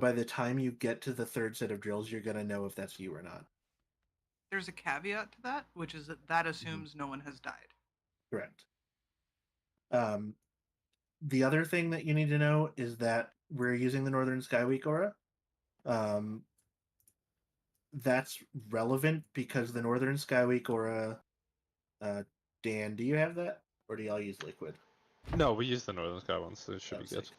By the time you get to the third set of drills, you're gonna know if that's you or not. There's a caveat to that, which is that Mm-hmm. assumes no one has died. Correct. The other thing that you need to know is that we're using the Northern Skyweek aura. That's relevant because the Northern Skyweek aura. Dan, do you have that, or do y'all use Liquid? No, we use the Northern Sky one, so it should be good. Sick.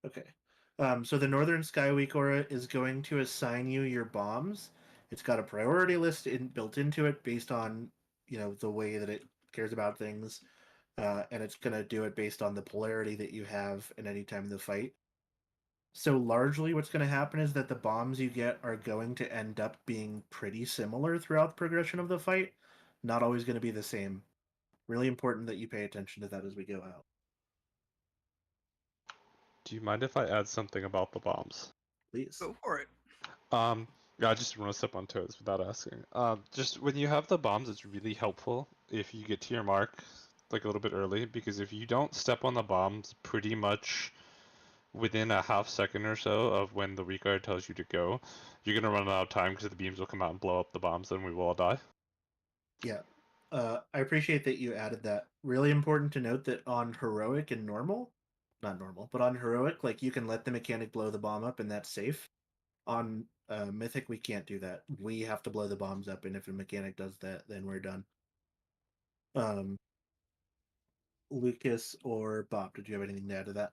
Okay. So the Northern Skyweek aura is going to assign you your bombs. It's got a priority list built into it based on the way that it cares about things, and it's going to do it based on the polarity that you have at any time in the fight. So largely what's going to happen is that the bombs you get are going to end up being pretty similar throughout the progression of the fight, not always going to be the same. Really important that you pay attention to that as we go out. Do you mind if I add something about the bombs? Please. Go for it. Yeah, I just want to step on toes without asking. Just when you have the bombs, it's really helpful if you get to your mark like a little bit early, because if you don't step on the bombs pretty much within a half second or so of when the weak guard tells you to go, you're gonna run out of time because the beams will come out and blow up the bombs, and we will all die. Yeah. I appreciate that you added that. Really important to note that on heroic and normal, not normal, but on heroic, like you can let the mechanic blow the bomb up and that's safe. On mythic, we can't do that. We have to blow the bombs up, and if a mechanic does that, then we're done. Lucas or Bob, did you have anything to add to that?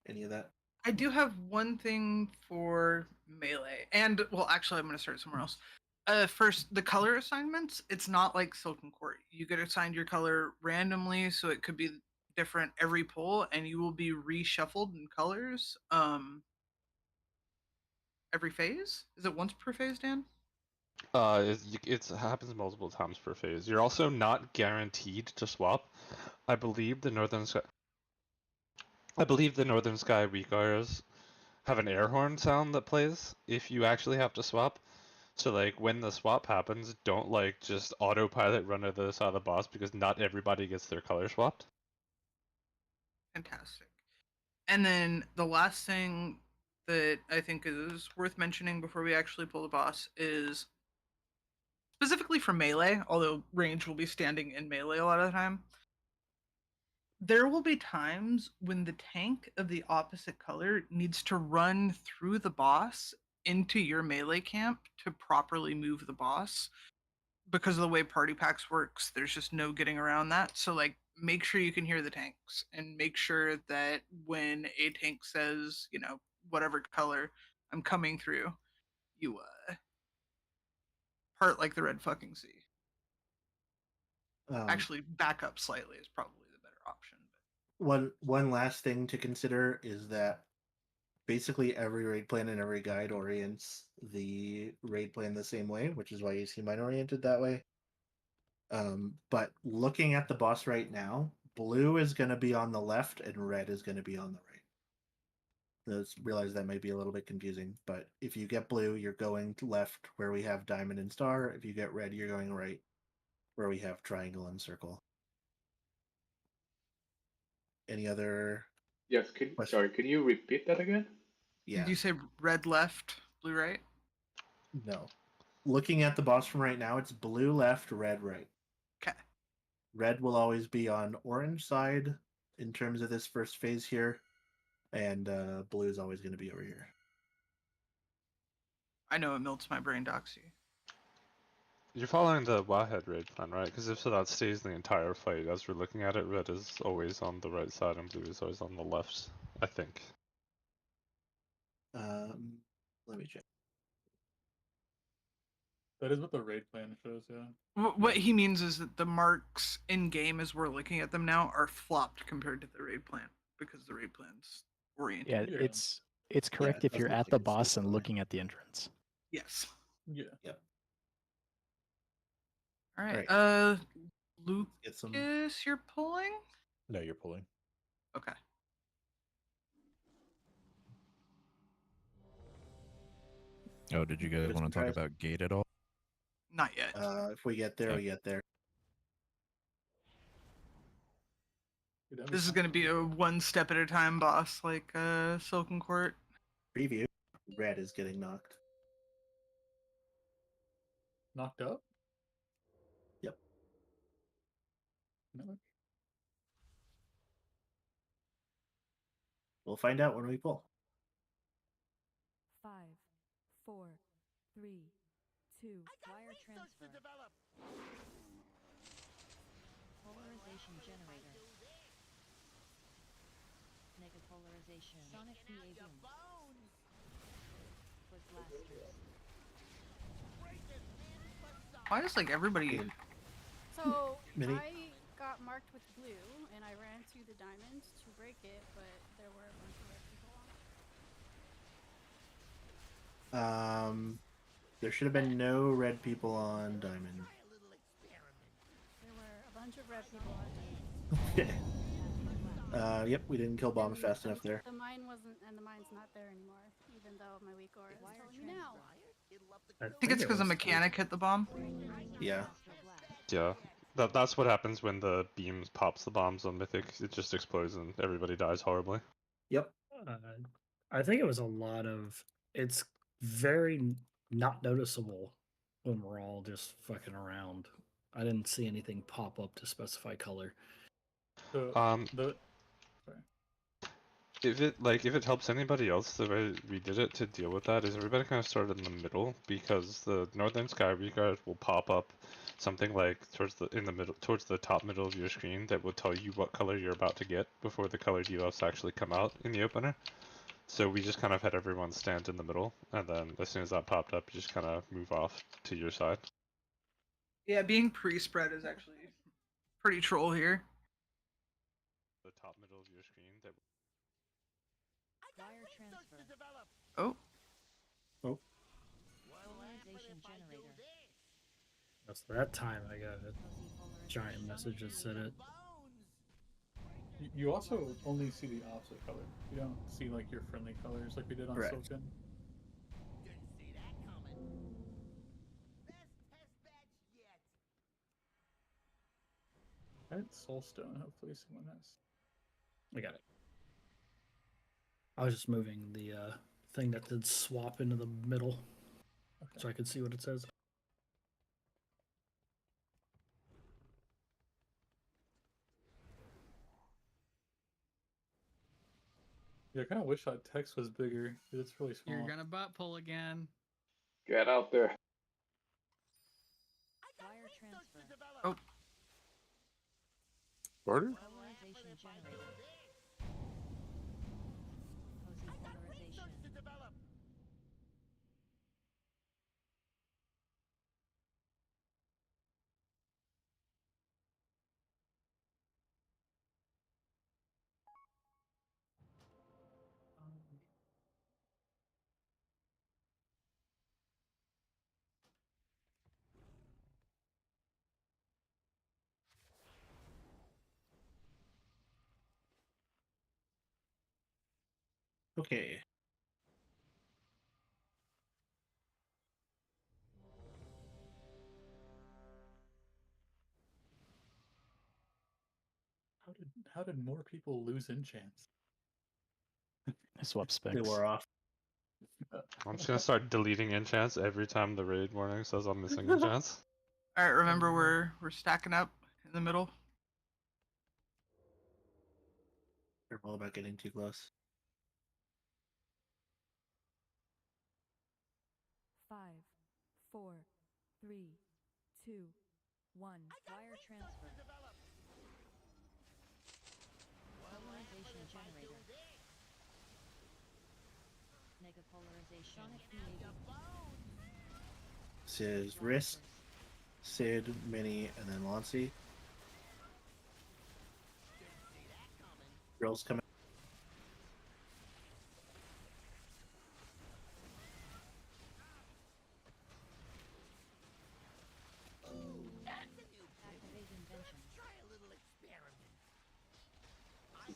Any of that? I do have one thing for melee, and well, actually, I'm going to start somewhere else. First, the color assignments. It's not like Silken Court. You get assigned your color randomly, so it could be different every pull, and you will be reshuffled in colors. Every phase. Is it once per phase, Dan? It happens multiple times per phase. You're also not guaranteed to swap. I believe the Northern Sky weak guards have an air horn sound that plays if you actually have to swap. So like when the swap happens, don't like just autopilot run to the other side of the boss because not everybody gets their color swapped. Fantastic. And then the last thing that I think is worth mentioning before we actually pull the boss is specifically for melee, although range will be standing in melee a lot of the time. There will be times when the tank of the opposite color needs to run through the boss into your melee camp to properly move the boss. Because of the way party packs works, there's just no getting around that. So like make sure you can hear the tanks and make sure that when a tank says, whatever color I'm coming through, you part like the red fucking sea. Actually, back up slightly is probably the better option. One last thing to consider is that basically every raid plan and every guide orients the raid plan the same way, which is why you see mine oriented that way. But looking at the boss right now, blue is going to be on the left and red is going to be on the right. Let's realize that might be a little bit confusing, but if you get blue, you're going to left where we have diamond and star. If you get red, you're going right where we have triangle and circle. Any other? Yes, sorry, can you repeat that again? Yeah. Did you say red left, blue right? No. Looking at the boss from right now, it's blue left, red right. Okay. Red will always be on orange side in terms of this first phase here, and blue is always going to be over here. I know it melts my brain, Doxy. You're following the Wahhead raid plan, right? Because if so, that stays the entire fight. As we're looking at it, red is always on the right side and blue is always on the left, I think. Let me check. That is what the raid plan shows, yeah. What he means is that the marks in game as we're looking at them now are flopped compared to the raid plan because the raid plan's oriented. Yeah, it's correct if you're at the boss and looking at the entrance. Yes. Yeah. Yep. All right. Lucas, you're pulling? No, you're pulling. Okay. Oh, did you guys want to talk about gate at all? Not yet. If we get there, we get there. This is going to be a one step at a time boss, like Silken Court. Preview. red is getting knocked. Knocked up? Yep. No. We'll find out when we pull. 5, 4, 3, 2. Wire transfer. Polarization generator. Negative polarization. Sonic PA boom. Foot blasters. Why is like everybody? So Mini? I got marked with blue, and I ran to the diamond to break it, but there were a bunch of red people on it. There should have been no red people on diamond. There were a bunch of red people on diamond. Yep, we didn't kill bombs And fast enough there. The mine wasn't, and the mine's not there anymore, even though my weak aura is telling me now. I think it's because a mechanic hit the bomb. Yeah. Yeah. That's what happens when the beams pops the bombs on Mythic. It just explodes and everybody dies horribly. Yep. I think it was a lot of. It's very not noticeable when we're all just fucking around. I didn't see anything pop up to specify color. If it helps anybody else, the way we did it to deal with that is everybody kind of started in the middle, because the northern sky reguard will pop up something like towards the top middle of your screen that will tell you what color you're about to get before the color debuffs actually come out in the opener. So we just kind of had everyone stand in the middle, and then as soon as that popped up, you just kind of move off to your side. Yeah, being pre-spread is actually pretty troll here. The top middle of your screen that. Wire transfer. Oh. Oh. Polarization generator. That's that time I got a giant message that said it. You also only see the opposite color. You don't see like your friendly colors like we did on Correct. Zul'jin. I had Soulstone. Hopefully someone has. I got it. I was just moving the thing that did swap into the middle, so I could see what it says. Yeah, I kind of wish that text was bigger, because it's really small. You're gonna butt pull again. Get out there. Wire transfer. Oh. Order? Polarization generator. Opposing polarization. Okay. How did more people lose enchants? I swap specs. They wore off. I'm just gonna start deleting enchants every time the raid warning says I'm missing enchants. All right, remember we're stacking up in the middle. Careful about getting too close. 5, 4, 3, 2, 1. Wire transfer. Polarization generator. Negative polarization. This is Wrist, Sid, Mini, and then Launcy. Girls coming.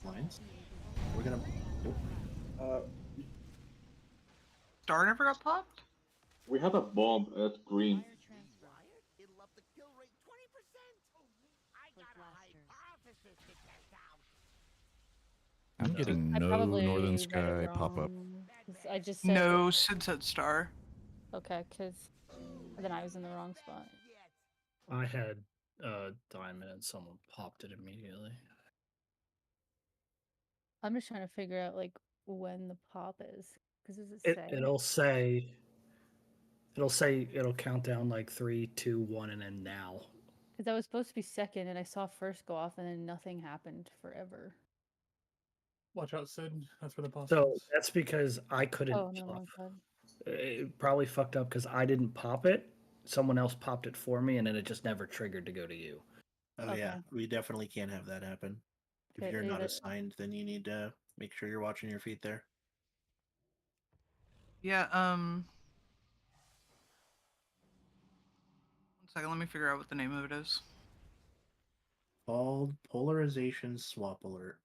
Lines. We're gonna. Star never got popped? We have a bomb at green. I'm getting I no probably northern read it sky pop up. wrong, 'cause I just said No, Sid said star. okay, because then I was in the wrong spot. I had diamond and someone popped it immediately. I'm just trying to figure out like when the pop is. Because does it say? It'll say it'll count down like 3, 2, 1, and then now. Because I was supposed to be second, and I saw first go off, and then nothing happened forever. Watch out, Sid. That's where the boss So is. that's because I couldn't Oh, no, pop. wrong side. It probably fucked up because I didn't pop it. Someone else popped it for me, and then it just never triggered to go to you. Oh yeah, Okay. we definitely can't have that happen. If Okay, you're not either- assigned, then you need to make sure you're watching your feet there. Yeah, 1 second, let me figure out what the name of it is. Called polarization swap alert.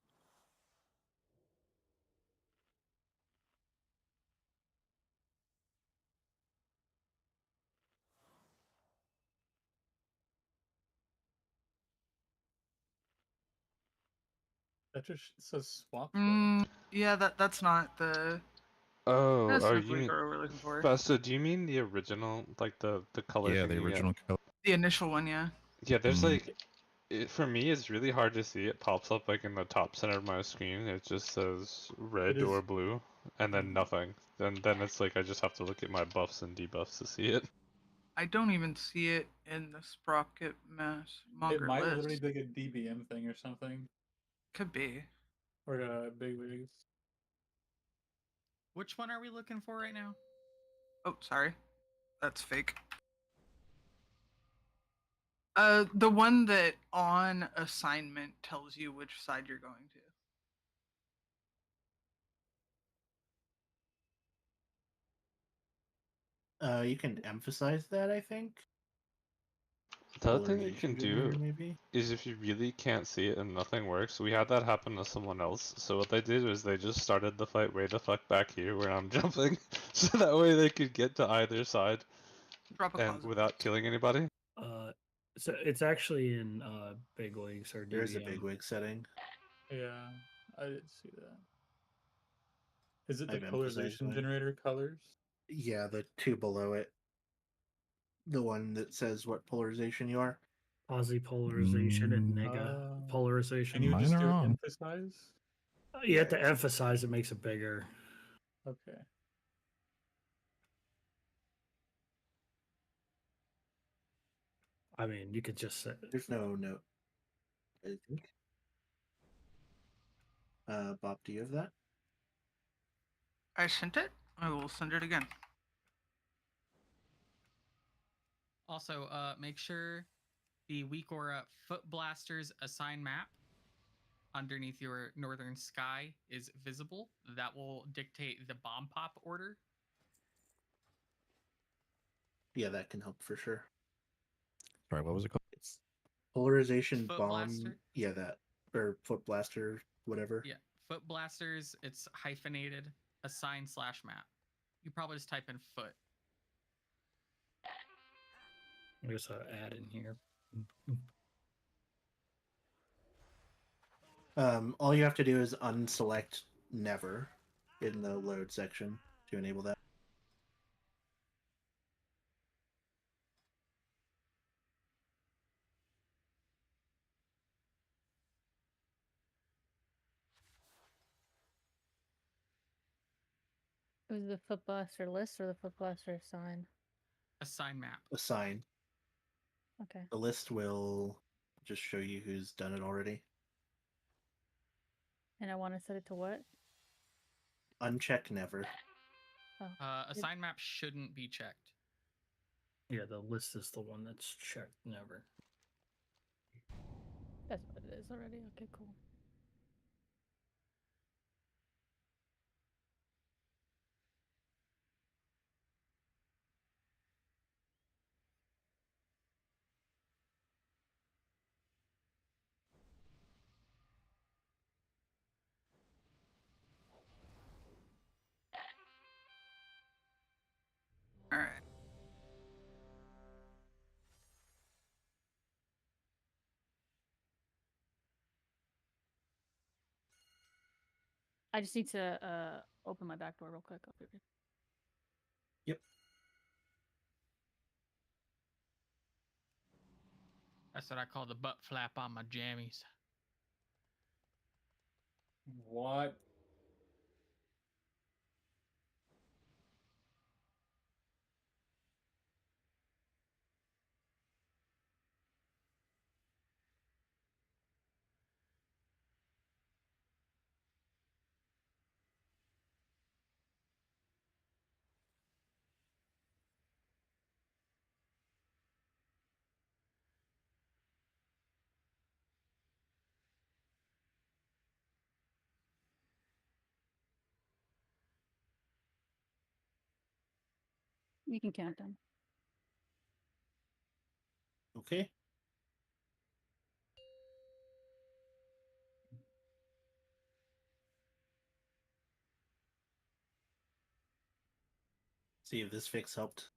That just says swap. Yeah, that's not the. Oh, That's are not you what we're looking for. Basta, do you mean the original, like the color? Yeah, the original color. The initial one, yeah. Yeah, there's Mm. like, for me, it's really hard to see. It pops up like in the top center of my screen. It just says red or blue, and then nothing. Then it's like I just have to look at my buffs and debuffs to see it. I don't even see it in the Sproket mass It monger might list. literally be like a DBM thing or something. Could be. Or big wigs. Which one are we looking for right now? Oh, sorry. That's fake. The one that on assignment tells you which side you're going to. You can emphasize that, I think. The other thing you can Polarization do generator, maybe? is if you really can't see it and nothing works. We had that happen to someone else. So what they did was they just started the fight way the fuck back here where I'm jumping, so that way they could get to either side Drop a and closet. without killing anybody. So it's actually in big wigs or DBM. There is a bigwig setting. Yeah, I did see that. Is it the I've emphasized polarization mine. generator colors? Yeah, the two below it. The one that says what polarization you are. Posi polarization and nega polarization. Can you Mine just are do on. emphasize? You have to emphasize, it makes it bigger. Okay. I mean, you could just say. There's no note, I think. Bob, do you have that? I sent it. I will send it again. Also, make sure the weak aura foot blasters assign map underneath your northern sky is visible. That will dictate the bomb pop order. Yeah, that can help for sure. Sorry, what was it called? It's polarization Foot bomb. blaster? Yeah, that or foot blaster, whatever. Yeah, foot blasters. It's hyphenated. Assign / map. You probably just type in foot. I guess I'll add in here. All you have to do is unselect never in the load section to enable that. It was the foot blaster list or the foot blaster sign? Assign map. Assign. Okay. The list will just show you who's done it already. And I want to set it to what? Uncheck never. Oh. Assign map shouldn't be checked. Yeah, the list is the one that's checked never. That's what it is already. Okay, cool. All right. I just need to open my back door real quick. I'll be right. Yep. That's what I call the butt flap on my jammies. What? You can count them. Okay. See if this fix helped.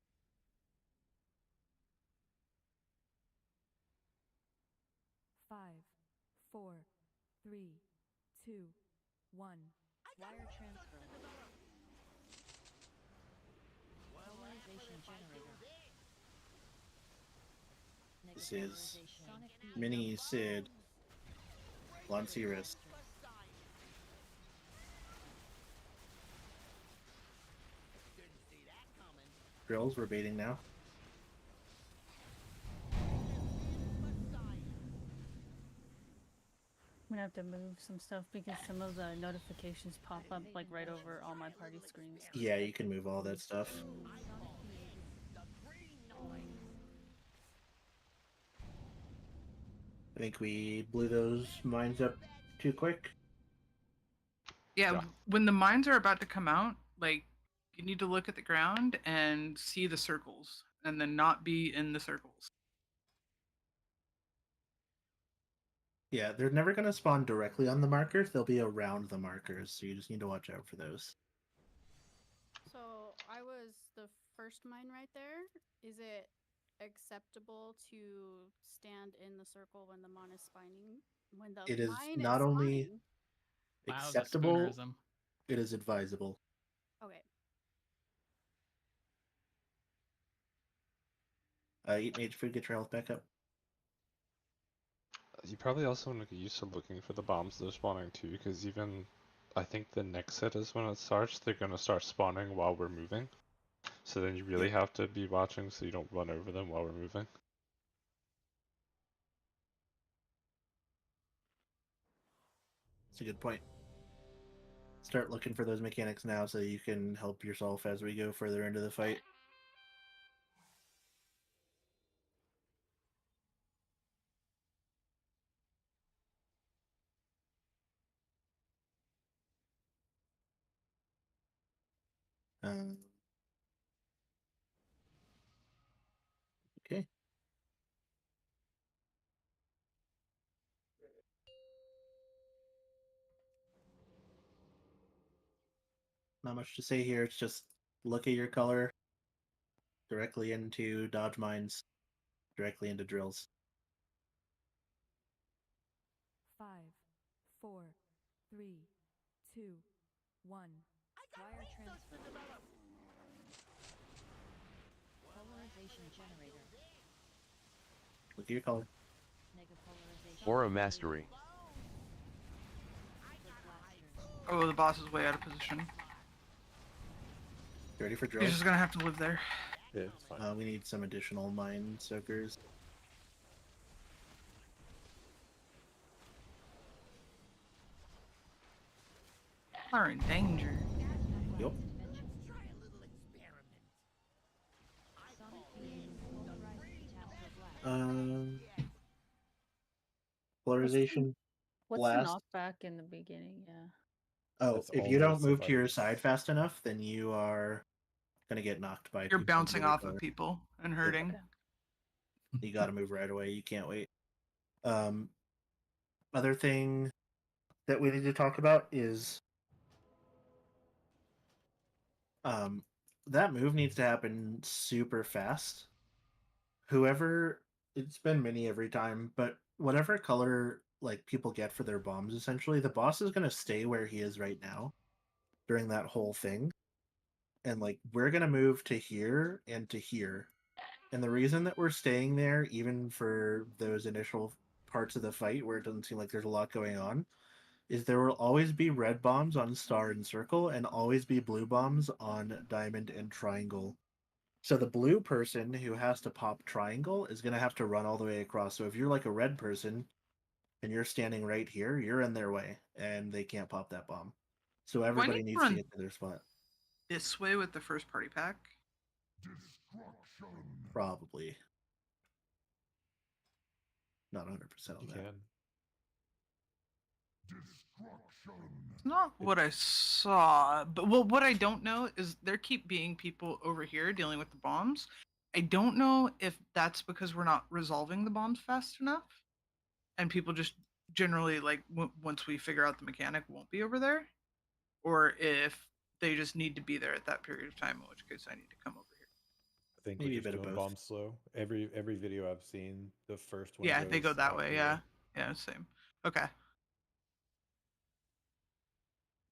Five, four, three, two, one. Wire transfer. Polarization generator. This is Mini Sid Lanciris. Drills, we're baiting now. I'm gonna have to move some stuff because some of the notifications pop up like right over all my party screens. Yeah, you can move all that stuff. I think we blew those mines up too quick. Yeah, when the mines are about to come out, like you need to look at the ground and see the circles and then not be in the circles. Yeah, they're never going to spawn directly on the markers. They'll be around the markers, so you just need to watch out for those. So I was the first mine right there. Is it acceptable to stand in the circle when the mon is spawning? When the It is mine not is only spawning? Wow, acceptable, spoonerism. it is advisable. Okay. Eat mage food, get your health back up. You probably also want to get used to looking for the bombs they're spawning too, because even I think the next set is when it starts, they're going to start spawning while we're moving. So then you really have to be watching so you don't run over them while we're moving. That's a good point. Start looking for those mechanics now so you can help yourself as we go further into the fight. Okay. Not much to say here. It's just look at your color directly into dodge mines, directly into drills. 5, 4, 3, 2, 1. Wire transfer. Polarization generator. Look at your color. Negapolarization. Aura mastery. Oh, the boss is way out of position. Ready for He's drills? just gonna have to live there. Yeah, it's fine. We need some additional mine soakers. Are in danger. Yep. Polarization. What's Blast. the knockback in the beginning? Yeah. Oh, That's if all you the don't move to your survivors. side fast enough, then you are gonna get knocked by. You're people on the bouncing other off color. of people and hurting. You got to move right away. You can't wait. Other thing that we need to talk about is that move needs to happen super fast. Whoever, it's been mini every time, but whatever color like people get for their bombs, essentially, the boss is going to stay where he is right now. during that whole thing. And like we're gonna move to here and to here. And the reason that we're staying there, even for those initial parts of the fight where it doesn't seem like there's a lot going on, is there will always be red bombs on star and circle and always be blue bombs on diamond and triangle. So the blue person who has to pop triangle is going to have to run all the way across. So if you're like a red person and you're standing right here, you're in their way and they can't pop that bomb. So everybody needs to get to their spot. This way with the first party pack? Probably. Not 100% on You that. can. It's not what I saw, but well, what I don't know is there keep being people over here dealing with the bombs. I don't know if that's because we're not resolving the bombs fast enough, and people just generally like once we figure out the mechanic won't be over there, or if they just need to be there at that period of time, in which case I need to come over here. I think Maybe we're a bit just of doing both. bombs slow. Every video I've seen, the first one. Yeah, they go goes that out way. here. Yeah, same. Okay.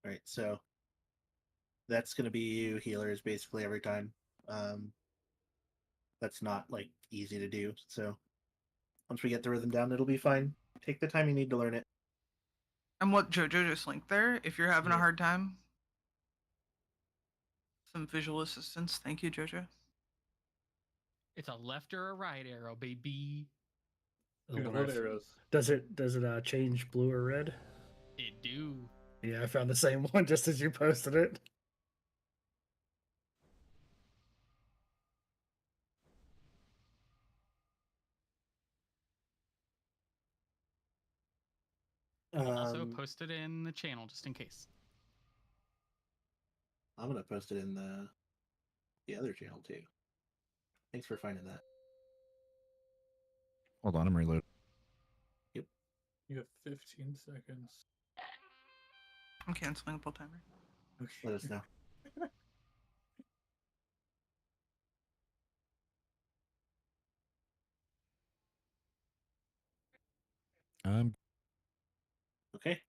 All right, so that's going to be you healers basically every time. That's not like easy to do. So once we get the rhythm down, it'll be fine. Take the time you need to learn it. And what Jojo just linked there, if you're having a Yeah. hard time, some visual assistance. Thank you, Jojo. It's a left or a right arrow, baby. I Dude, wonder hold if- arrows. Does it change blue or red? It do. Yeah, I found the same one just as you posted it. Also posted in the channel just in case. I'm gonna post it in the other channel too. Thanks for finding that. Hold on, I'm reloading. Yep. You have 15 seconds. I'm canceling the pull timer. Okay. Let us know. Okay.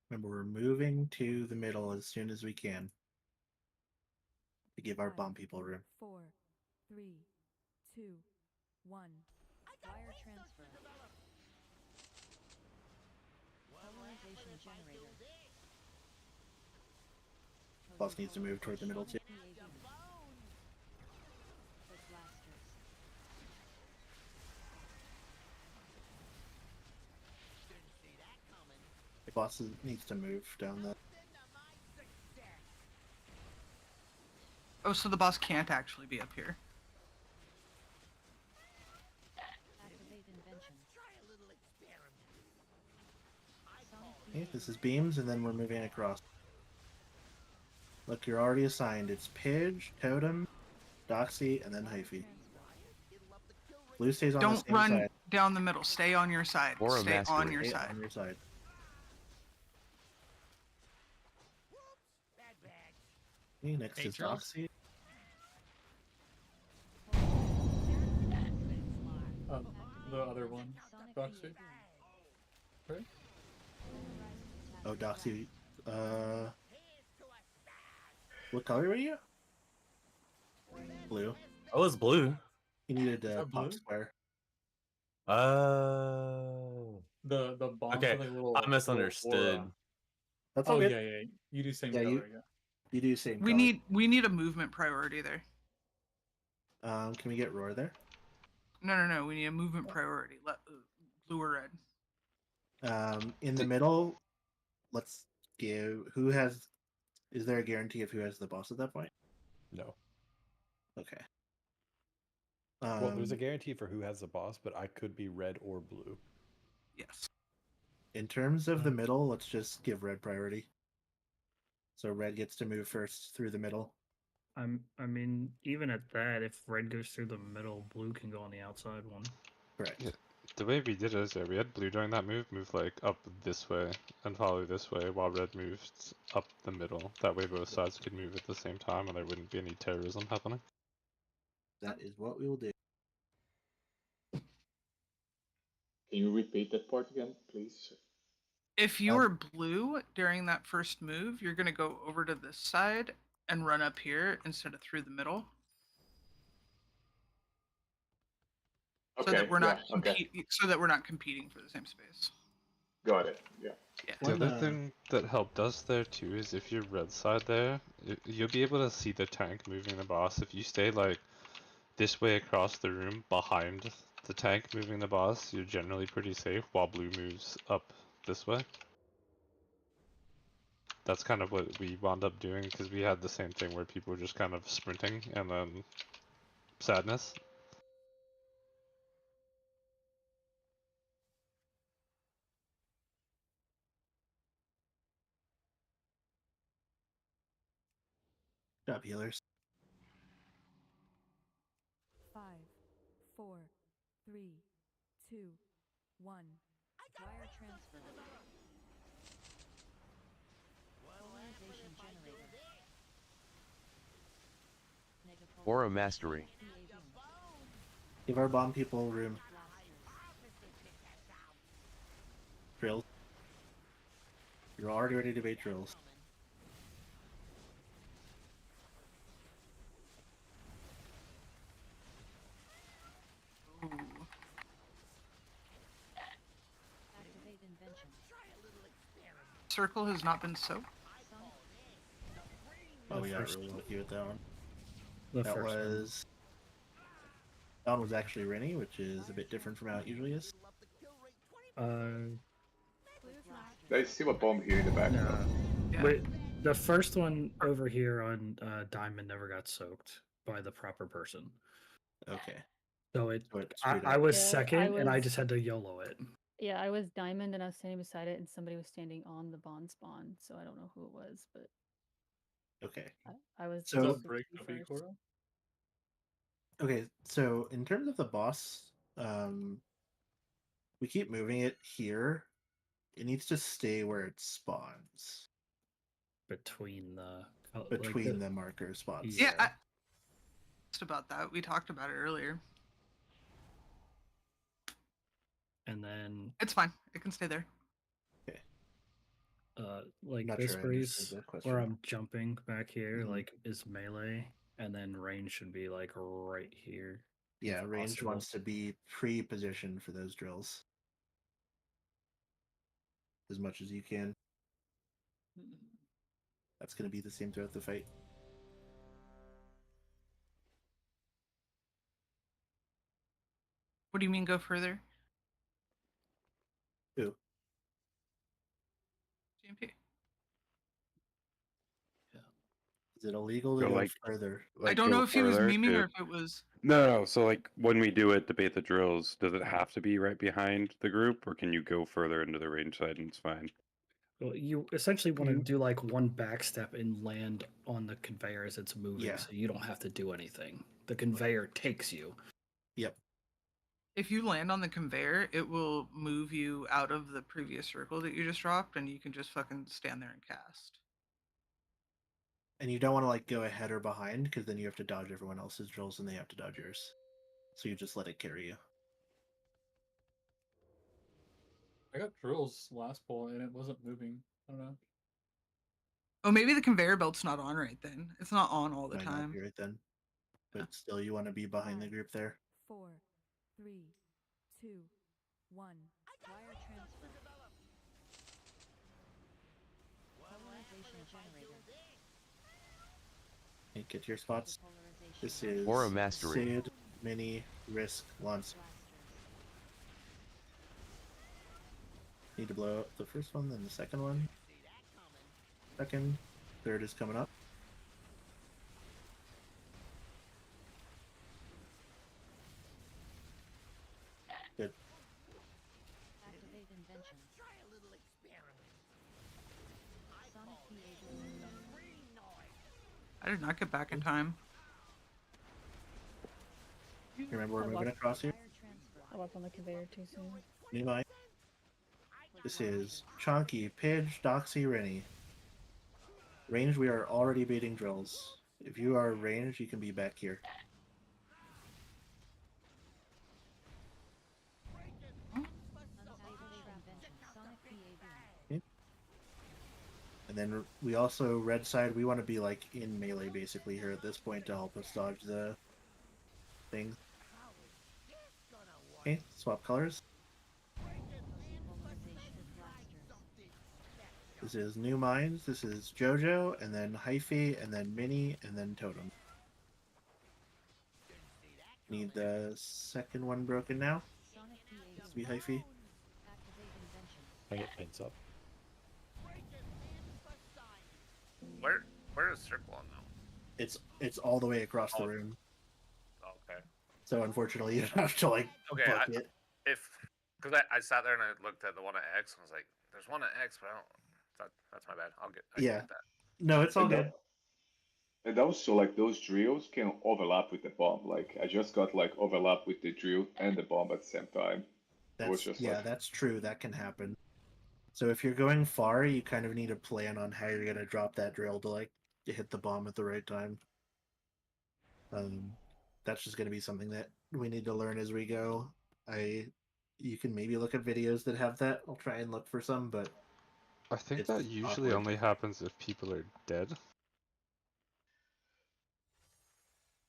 Remember, we're moving to the middle as soon as we can to give our bomb people room. 4, 3, 2, 1. Wire transfer. Polarization generator. Boss needs to move toward the middle too. The boss needs to move down the. Oh, so the boss can't actually be up here. Okay, this is beams, and then we're moving across. Look, you're already assigned. It's Pidge, Totem, Doxy, and then Hyphy. Blue stays on the Don't same run side. down the middle. Stay on your side. Or a Stay on masquerade. your Stay side. on your side. Okay, next is Atros. Doxy. The other one. Doxy. Right? Oh, Doxy. What color were you? Blue. Oh, it's blue. You needed a that pop blue? square. Oh. The bombs Okay, are like little. I misunderstood. aura. That's all Oh good. yeah. You do same Yeah, color. you- Yeah. You do same We color. need a movement priority there. Can we get Roar there? No. We need a movement priority. Blue or red. In the middle, let's give. Who has? Is there a guarantee of who has the boss at that point? No. Okay. Well, there's a guarantee for who has the boss, but I could be red or blue. Yes. In terms of the middle, let's just give red priority. So red gets to move first through the middle. I mean, even at that, if red goes through the middle, blue can go on the outside one. Correct. Yeah. The way we did it is, yeah, we had blue during that move like up this way and follow this way, while red moved up the middle. That way both sides could move at the same time and there wouldn't be any terrorism happening. That is what we will do. Can you repeat that part again, please? If you were blue during that first move, you're going to go over to this side and run up here instead of through the middle. Okay, So that we're not okay. so that we're not competing for the same space. Got it, yeah. The other thing that helped us there too is if you're red side there, you'll be able to see the tank moving the boss. If you stay like this way across the room behind the tank moving the boss, you're generally pretty safe while blue moves up this way. That's kind of what we wound up doing because we had the same thing where people were just kind of sprinting and then sadness. Good job, healers. 5, 4, 3, 2, 1. Wire transfer. Polarization generator. Aura mastery. Give our bomb people room. Drills. You're already ready to bait drills. Activate invention. Circle has not been soaked. Oh, we got really lucky with that one. The That first was... That one was actually Rennie, which is a bit different from how it usually is. I see a bomb here in the back. Wait, the first one over here on Diamond never got soaked by the proper person. Okay. So screwed I up. was Yeah, second, and I just had to YOLO it. Yeah, I was diamond and I was standing beside it, and somebody was standing on the bond spawn. So I don't know who it was, but Okay. I was. So- supposed to break be the first. Vigor? Okay, so in terms of the boss, we keep moving it here. It needs to stay where it spawns. Between the Between the marker spots. Yeah, I asked about that. We talked about it earlier. And then It's fine. It can stay there. like Not this sure I breeze understood the where question. I'm jumping back here, Mhm. like is melee, and then range should be like right here. Yeah, if range possible. wants to be pre-positioned for those drills. As much as you can. That's going to be the same throughout the fight. What do you mean go further? Who? GMP. Is it illegal to So, go like- further? I don't know if he was memeing or if it was. No. So, like, when we do it, debate the drills, does it have to be right behind the group, or can you go further into the range side and it's fine? Well, you essentially want to do like one back step and land on the conveyor as it's moving, Yeah. so you don't have to do anything. The conveyor takes you. Yep. If you land on the conveyor, it will move you out of the previous circle that you just dropped, and you can just fucking stand there and cast. And you don't want to like go ahead or behind, because then you have to dodge everyone else's drills and they have to dodge yours. So you just let it carry you. I got drills last pull and it wasn't moving. I don't know. Oh, maybe the conveyor belt's not on right then. It's not on all the Might not time. be right then. But still, you want to be behind the group there. 4, 3, 2, 1. Wire transfer. Polarization generator. Okay, get to your spots. This is Aura mastery. Sid, Mini, Risk, Lance. Need to blow up the first one, then the second one. Second, third is coming up. Good. Activate invention. Sonic I did not get back in time. You remember we're moving across here? I'll up on the conveyor too soon. New mine. This is Chonky, Pidge, Doxy, Rennie. Range, we are already baiting drills. If you are range, you can be back here. Okay. And then we also, red side, we want to be like in melee basically here at this point to help us dodge the thing. Okay, swap colors. This is New Minds, this is Jojo, and then Hyphy, and then Mini, and then Totem. Need the second one broken now. Needs to be Hyphy. I get paints up. Where is circle on though? It's all the way across the room. Okay. So unfortunately, you have to like Okay. book it. Because I sat there and I looked at the one at X and I was like, "There's one at X, but I don't." That's my bad. I can get that. No, it's all good. And also, like, those drills can overlap with the bomb. Like, I just got, like, overlap with the drill and the bomb at the same time. That's true. That can happen. So if you're going far, you kind of need to plan on how you're gonna drop that drill to like hit the bomb at the right time. That's just gonna be something that we need to learn as we go. You can maybe look at videos that have that. I'll try and look for some, but I think that usually awkward. only happens if people are dead.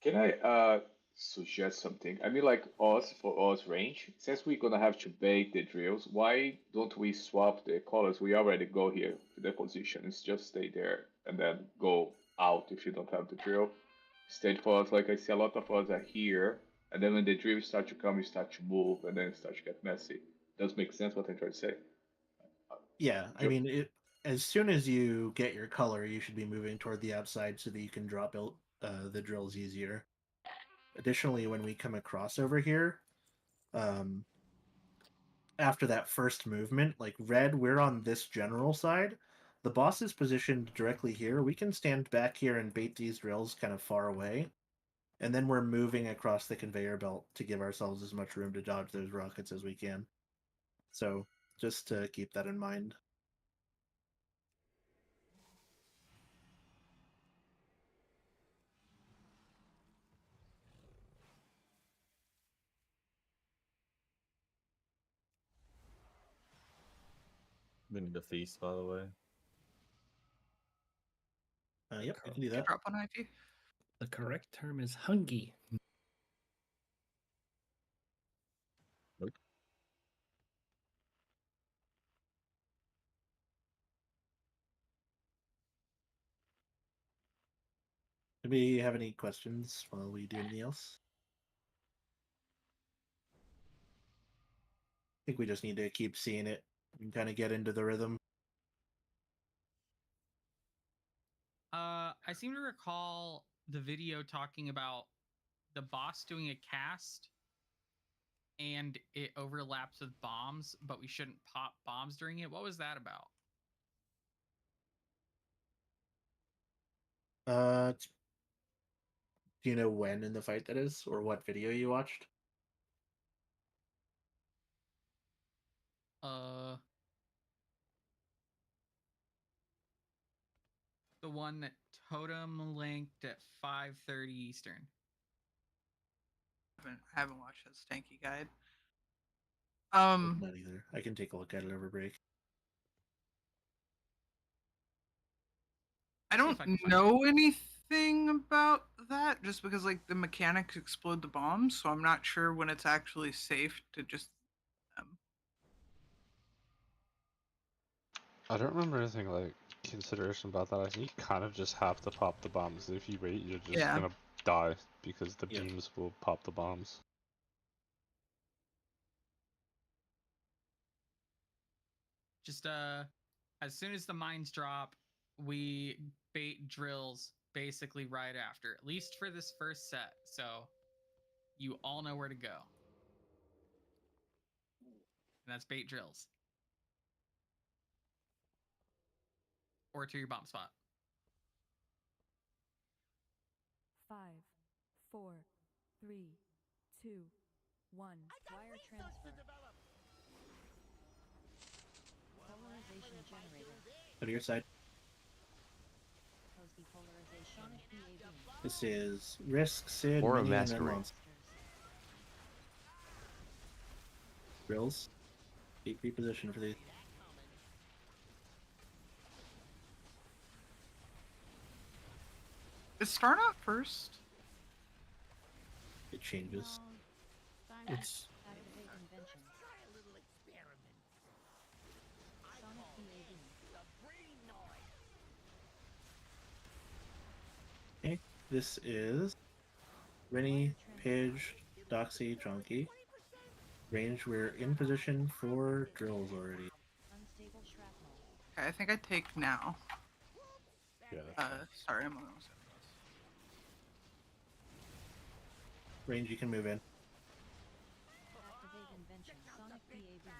Can I suggest something? I mean, like for us range, since we're gonna have to bait the drills, why don't we swap the colors? We already go here to the position. It's just stay there and then go out if you don't have the drill. Instead for us, like I see a lot of us are here, and then when the drills start to come, you start to move, and then it starts to get messy. Does make sense what I'm trying to say? Yeah, I mean, as soon as you get your color, you should be moving toward the outside so that you can drop the drills easier. Additionally, when we come across over here, after that first movement, like red, we're on this general side. The boss is positioned directly here. We can stand back here and bait these drills kind of far away. And then we're moving across the conveyor belt to give ourselves as much room to dodge those rockets as we can. So just to keep that in mind. We need a feast, by the way. Yep, I can do that. Drop on IP. The correct term is hungy. Do we have any questions while we do anything else? I think we just need to keep seeing it and kind of get into the rhythm. I seem to recall the video talking about the boss doing a cast and it overlaps with bombs, but we shouldn't pop bombs during it. What was that about? Do you know when in the fight that is, or what video you watched? The one that Totem linked at 5:30 Eastern. Haven't watched that stanky guide. Not either. I can take a look at it over break. I don't know anything about that just because like the mechanics explode the bombs, so I'm not sure when it's actually safe to just I don't remember anything like consideration about that. I think you kind of just have to pop the bombs. If you wait, you're just gonna die because the beams will pop the bombs. Just as soon as the mines drop, we bait drills basically right after, at least for this first set. So you all know where to go. And that's bait drills. Or to your bomb spot. 5, 4, 3, 2, 1. Wire transfer. Polarization generator. Go to your side. Pose depolarization. Sonic PAB. This is Risk, Sid, Aura Minion, and then Mastery. Monster. Drills. Keep reposition for these. Is Star not first? It changes. It's Activate invention. Sonic PAB. Okay, this is Rennie, Pidge, Doxy, Chonky. Range, we're in position for drills already. Unstable shrapnel. Okay, I think I take now. Yeah, that's fine. Sorry, I'm almost. Range, you can move in. Activate invention. Sonic PAB.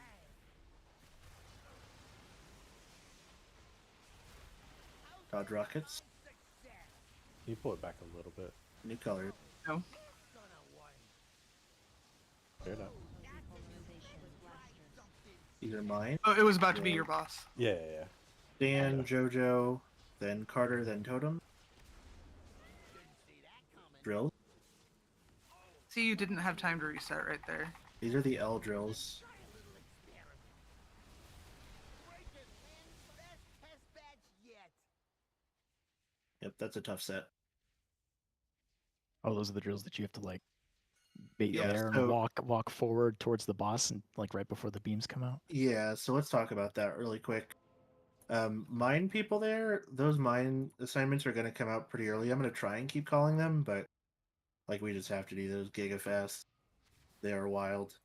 Dodge rockets. Can you pull it back a little bit? New color. No. Fair enough. Polarization blasters. These are mine. Oh, it was about to be your boss. Yeah, yeah, yeah. Dan, Jojo, then Carter, then Totem. Drills. See, you didn't have time to reset right there. These are the L drills. Yep, that's a tough set. Oh, those are the drills that you have to like bait Yeah, there so- and walk forward towards the boss and like right before the beams come out. Yeah, so let's talk about that really quick. Mine people there, those mine assignments are going to come out pretty early. I'm going to try and keep calling them, but like we just have to do those giga fast. They are wild.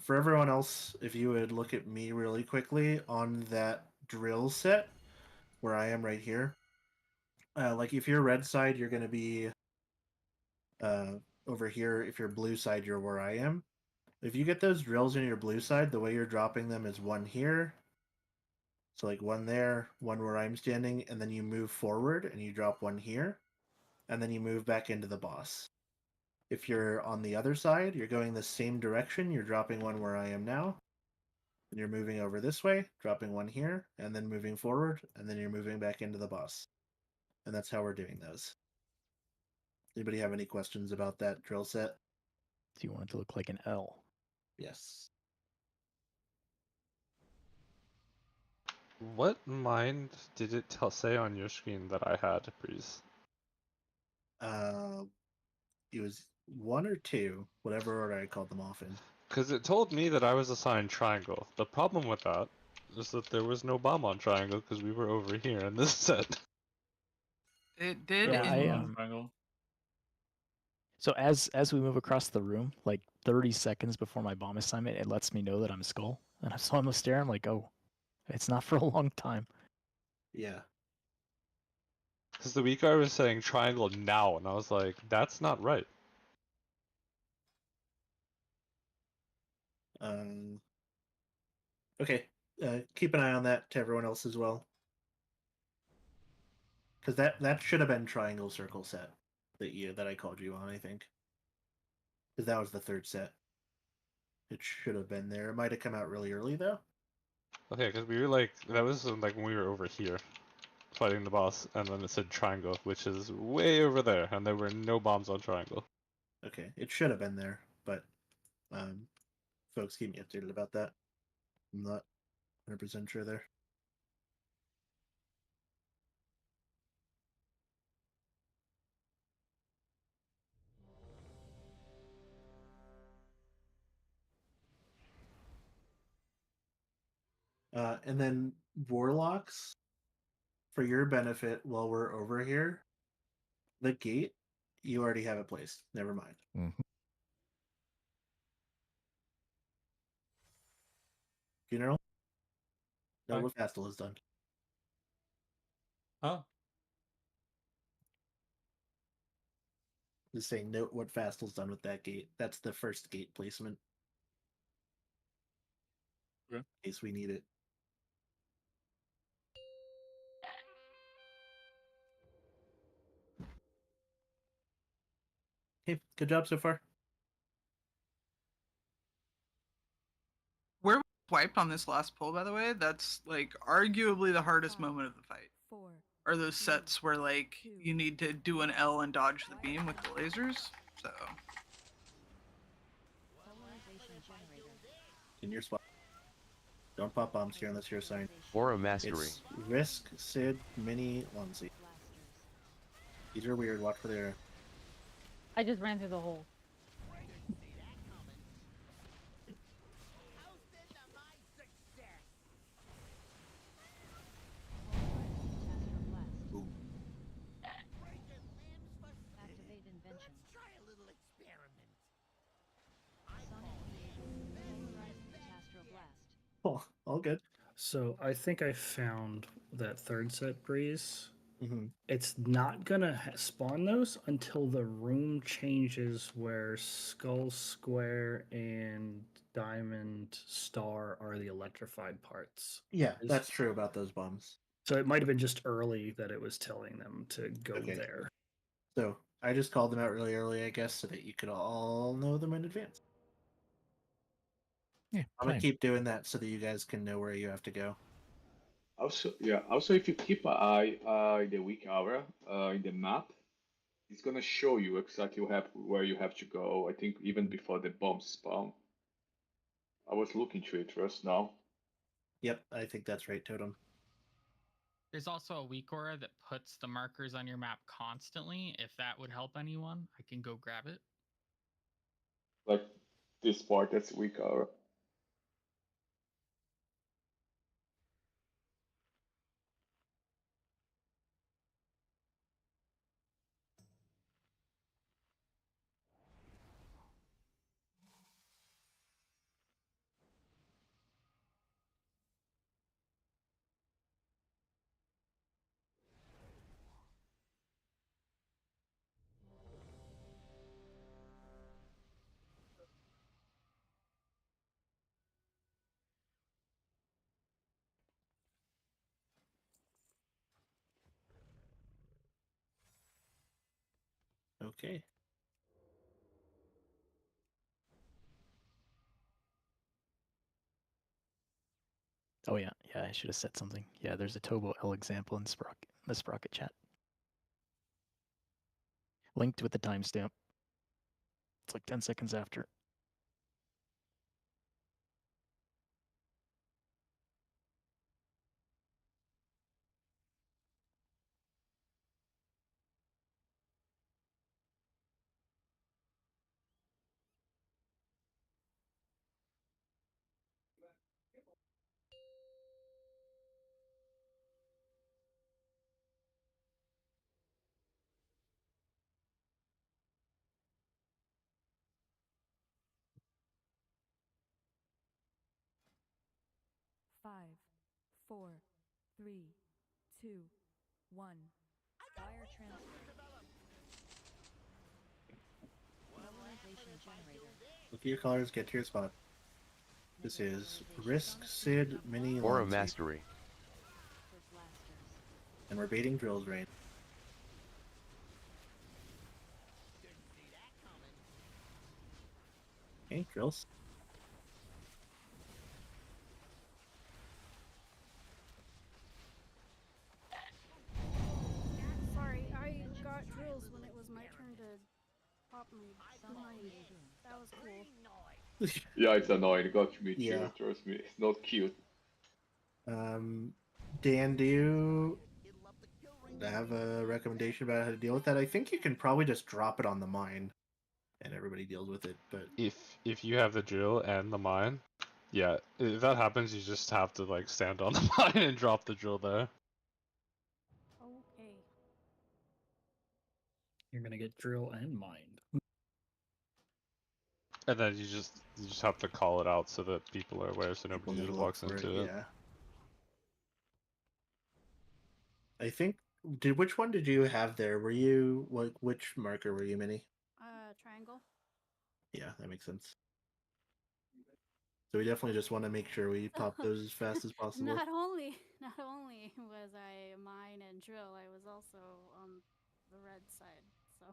For everyone else, if you would look at me really quickly on that drill set where I am right here. Like if you're red side, you're going to be over here. If you're blue side, you're where I am. If you get those drills in your blue side, the way you're dropping them is one here. So like one there, one where I'm standing, and then you move forward and you drop one here, and then you move back into the boss. If you're on the other side, you're going the same direction, you're dropping one where I am now, and you're moving over this way, dropping one here, and then moving forward, and then you're moving back into the boss. And that's how we're doing those. Anybody have any questions about that drill set? Do you want it to look like an L? Yes. What mind did it say on your screen that I had, Breeze? It was one or two, whatever order I called them off in. Because it told me that I was assigned triangle. The problem with that is that there was no bomb on triangle because we were over here in this set. It did. Yeah, in- So as we move across the room, like 30 seconds before my bomb assignment, it lets me know that I'm Skull. And I saw him stare. I'm like, oh, it's not for a long time. Yeah. Because the week I was saying triangle now, and I was like, that's not right. Okay. Keep an eye on that to everyone else as well. Because that should have been triangle circle set that I called you on, I think. Because that was the third set. It should have been there. It might have come out really early though. Okay, because we were like, that was like when we were over here fighting the boss, and then it said triangle, which is way over there, and there were no bombs on triangle. Okay, it should have been there, but folks keep me updated about that. I'm not 100% sure there. And then warlocks, for your benefit while we're over here, the gate, you already have it placed. Never mind. Funeral? No, Fine. what Fastal has done. Oh, Just saying, note what Fastal's done with that gate. That's the first gate placement. Okay. In case we need it. Okay, good job so far. wiped on this last pull, by the way, that's like arguably the hardest moment of the fight. Are those sets where like you need to do an L and dodge the beam with the lasers? So Polarization generator. In your spot. Don't pop bombs here unless you're assigned. Aura Mastery. It's Risk, Sid, Mini, Lunsey. These are weird. Watch for their. I just ran through the hole. Ooh. Activate invention. Try a little experiment. Sonic polarized Catastroblast. Oh, all good. So I think I found that third set, Breeze. Mm-hmm. It's not gonna spawn those until the room changes where Skull Square and Diamond Star are the electrified parts. Yeah, that's true about those bombs. So it might have been just early that it was telling them to go there. So I just called them out really early, I guess, so that you could all know them in advance. Yeah, I'm gonna keep doing that so that you guys can know where you have to go. Also, yeah. Also, if you keep an eye in the weak aura in the map, it's gonna show you exactly where you have to go. I think even before the bombs spawn. I was looking through it just now. Yep, I think that's right, Totem. There's also a weak aura that puts the markers on your map constantly. If that would help anyone, I can go grab it. Like this part, that's weak aura. Okay. Oh yeah, I should have said something. Yeah, there's a Tobo L example in the Sprocket chat. Linked with the timestamp. It's like 10 seconds after. Five, 4, 3, 2, 1. Wire transfer. Polarization generator. Look at your colors, get to your spot. This is Risk, Sid, Mini, Aura Lunsey. Mastery. And we're baiting drills right. Okay, drills. Sorry, I got drills when it was my turn to pop my mine. That was cool. Yeah, it's annoying. It got me too. Yeah. Trust me, it's not cute. Dan, do you have a recommendation about how to deal with that? I think you can probably just drop it on the mine, and everybody deals with it. But If you have the drill and the mine, yeah, if that happens, you just have to like stand on the mine and drop the drill there. Okay. You're gonna get drill and mined. And then you just have to call it out so that people are aware, so people nobody need to just look walks for into it. Yeah. I think. Which one did you have there? Were you which marker were you, Mini? Triangle. Yeah, that makes sense. So we definitely just want to make sure we pop those as fast as possible. Not only was I mine and drill, I was also on the red side. So.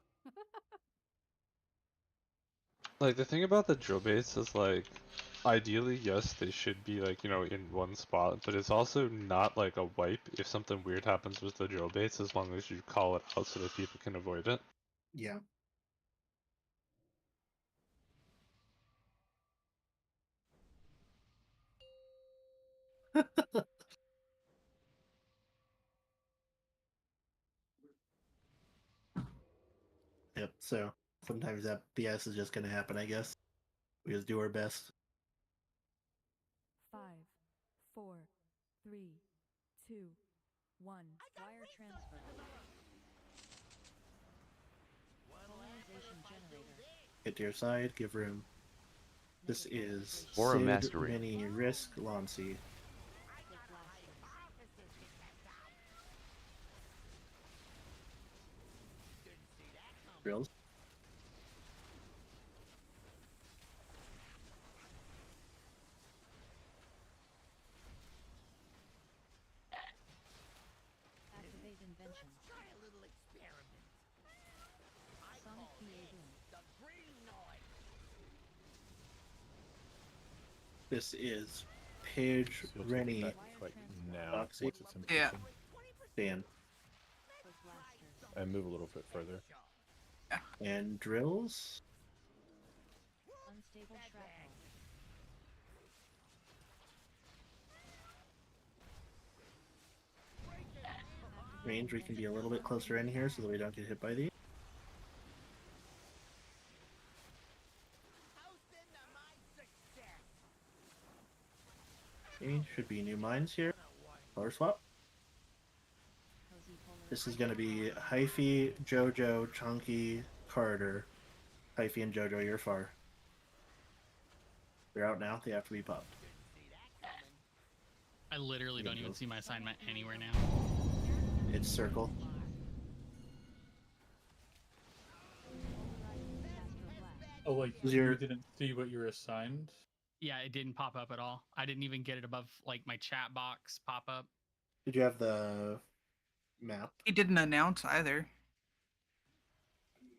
Like the thing about the drill baits is like ideally, yes, they should be like, you know, in one spot, but it's also not like a wipe if something weird happens with the drill baits, as long as you call it out so that people can avoid it. Yeah. Yep, so sometimes that BS is just gonna happen, I guess. We just do our best. 5, 4, 3, 2, 1. Wire transfer. Polarization generator. Get to your side, give room. This is Aura Sid, Mastery. Mini, Risk, Launcy. Drills. Activate invention. Try a little experiment. Sonic PA boom. The green noise. This is Page, So you'll take Rennie, that right now Foxy. once it's in Yeah. position. Dan, And move a little bit further. and Drills. Unstable shrapnel. Range, we can be a little bit closer in here so that we don't get hit by these. Okay, should be new mines here. Color swap. This is going to be Hyphy, Jojo, Chunky, Carter. Hyphy and Jojo, you're far. They're out now. They have to be popped. I literally don't even see my assignment anywhere now. It's circle. Oh, like you didn't see what you were assigned? Yeah, it didn't pop up at all. I didn't even get it above like my chat box pop up. Did you have the map? He didn't announce either.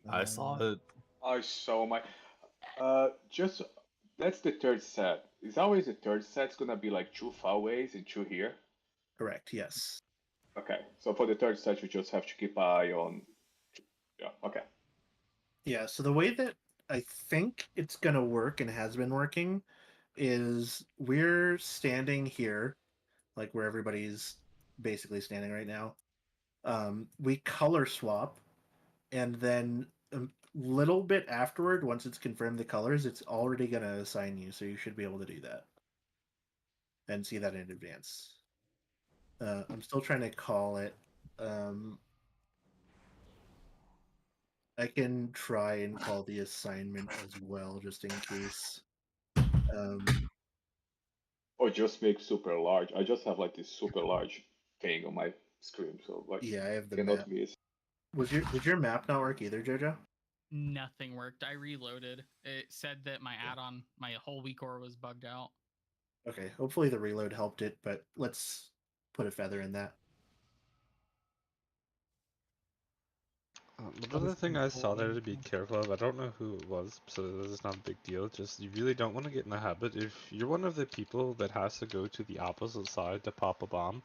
I saw it. I saw my. Just that's the third set. Is always the third set's gonna be like 2 far-ways and 2 here? Correct, yes. Okay, so for the third set, you just have to keep an eye on. Yeah, okay. Yeah, so the way that I think it's going to work and has been working is we're standing here, like where everybody's basically standing right now. We color swap, and then a little bit afterward, once it's confirmed the colors, it's already going to assign you, so you should be able to do that and see that in advance. I'm still trying to call it. I can try and call the assignment as well, just in case. Or just make super large. I just have like this super large thing on my screen, so like Yeah, I have the cannot map. miss. Did your map not work either, Jojo? Nothing worked. I reloaded. It said that my add-on, my whole week aura was bugged out. Okay, hopefully the reload helped it, but let's put a feather in that. Another thing I saw there to be careful of, I don't know who it was, so this is not a big deal, just you really don't want to get in the habit. If you're one of the people that has to go to the opposite side to pop a bomb,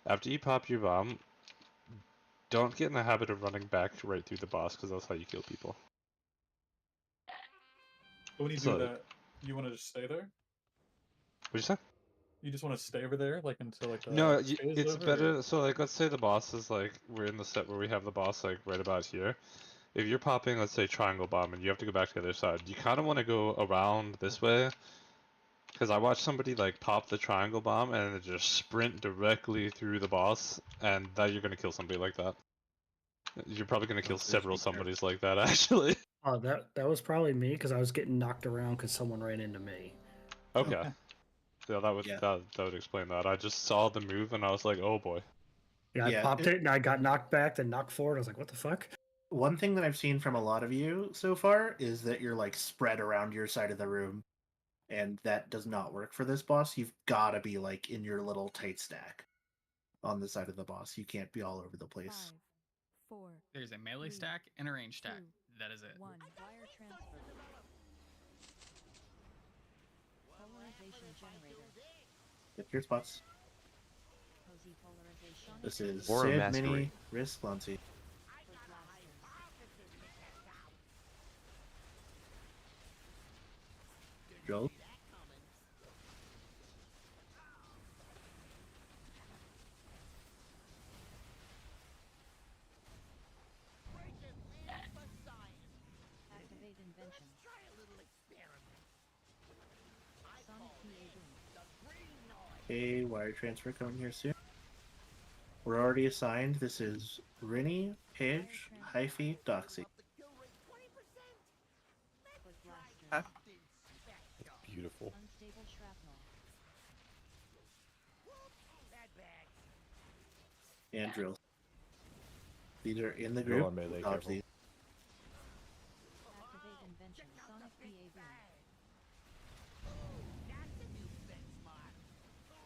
after you pop your bomb, don't get in the habit of running back right through the boss, because that's how you kill people. But when you do that, you want to just stay there? What'd you say? You just want to stay over there, like until like the No, phase is it's over, better. or- So like, let's say the boss is like, we're in the set where we have the boss like right about here. If you're popping, let's say triangle bomb, and you have to go back to the other side, you kind of want to go around this way. Because I watched somebody like pop the triangle bomb and then just sprint directly through the boss, and that you're gonna kill somebody like that. You're probably gonna kill several somebodies like that, actually. Oh, that was probably me because I was getting knocked around because someone ran into me. Okay. Yeah, that would explain that. I just saw the move and I was like, oh boy. Yeah, I popped it and I got knocked back, then knocked forward. I was like, what the fuck? One thing that I've seen from a lot of you so far is that you're like spread around your side of the room, and that does not work for this boss. You've got to be like in your little tight stack on the side of the boss. You can't be all over the place. 5, 4. There's a melee stack and a range stack. That is it. 1. Wire transfer. Get your spots. This is Aura Sid, Mastery. Mini, Risk, Lancy. Drill. Activate invention. Try a little experiment. Sonic PA boom. Okay, wire transfer coming here soon. We're already assigned. This is Rinny, Page, Hyphy, Doxy. Beautiful. Unstable shrapnel. And Drill. These are in the Drill group. on melee, Dodge careful. these. Activate invention. Sonic PA boom.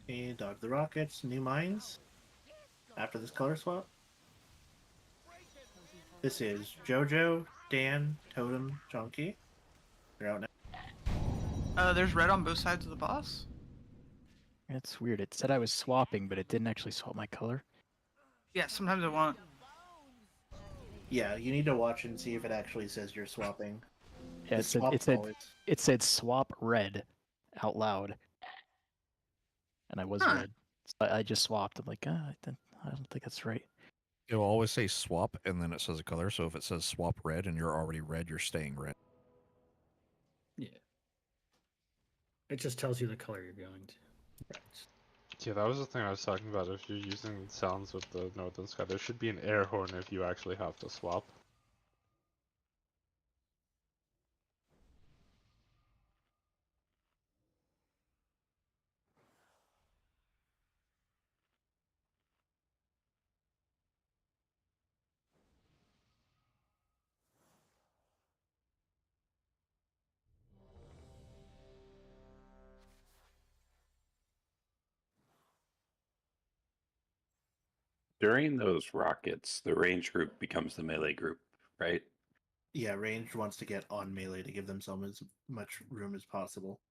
Okay, dodge the rockets. New mines. After this color swap. This is Jojo, Dan, Totem, Chunky. They're out now. There's red on both sides of the boss. It's weird. It said I was swapping, but it didn't actually swap my color. Yeah, sometimes it won't. Yeah, you need to watch and see if it actually says you're swapping. Yeah, The swap always- it said swap red out loud, and I was Huh. red. So I just swapped. I'm like, I don't think that's right. It'll always say swap, and then it says a color. So if it says swap red and you're already red, you're staying red. Yeah. It just tells you the color you're going to. Yeah, that was the thing I was talking about. If you're using sounds with the Northern Sky, there should be an air horn if you actually have to swap. During those rockets, the range group becomes the melee group, right? Yeah, ranged wants to get on melee to give themselves as much room as possible.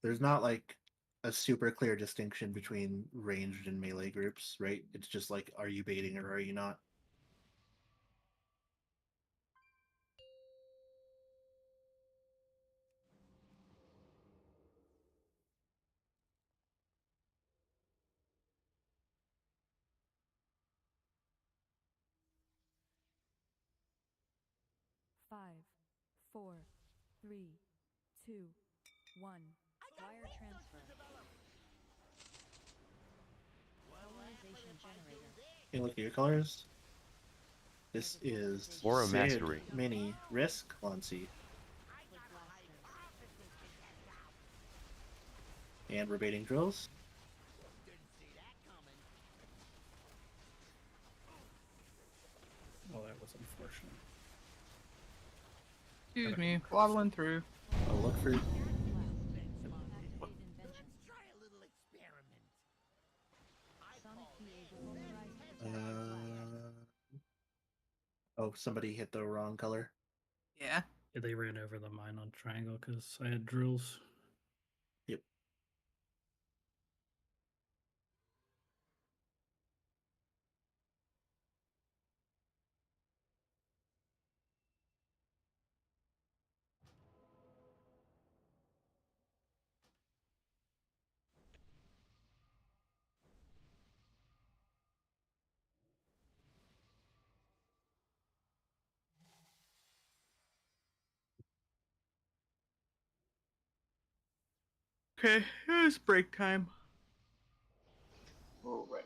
There's not like a super clear distinction between ranged and melee groups, right? It's just like, are you baiting or are you not? Five, four, three, two, one. Wire transfer. Polarization generator. Okay, look at your colors. This is Aura Sid, Mastery. Mini, Risk, Lancy. And we're baiting drills. Oh, that was unfortunate. Excuse me, waddling through. I'll look for. Oh, somebody hit the wrong color. Yeah. Yeah, they ran over the mine on triangle because I had drills. Yep. Okay, it's break time. All right.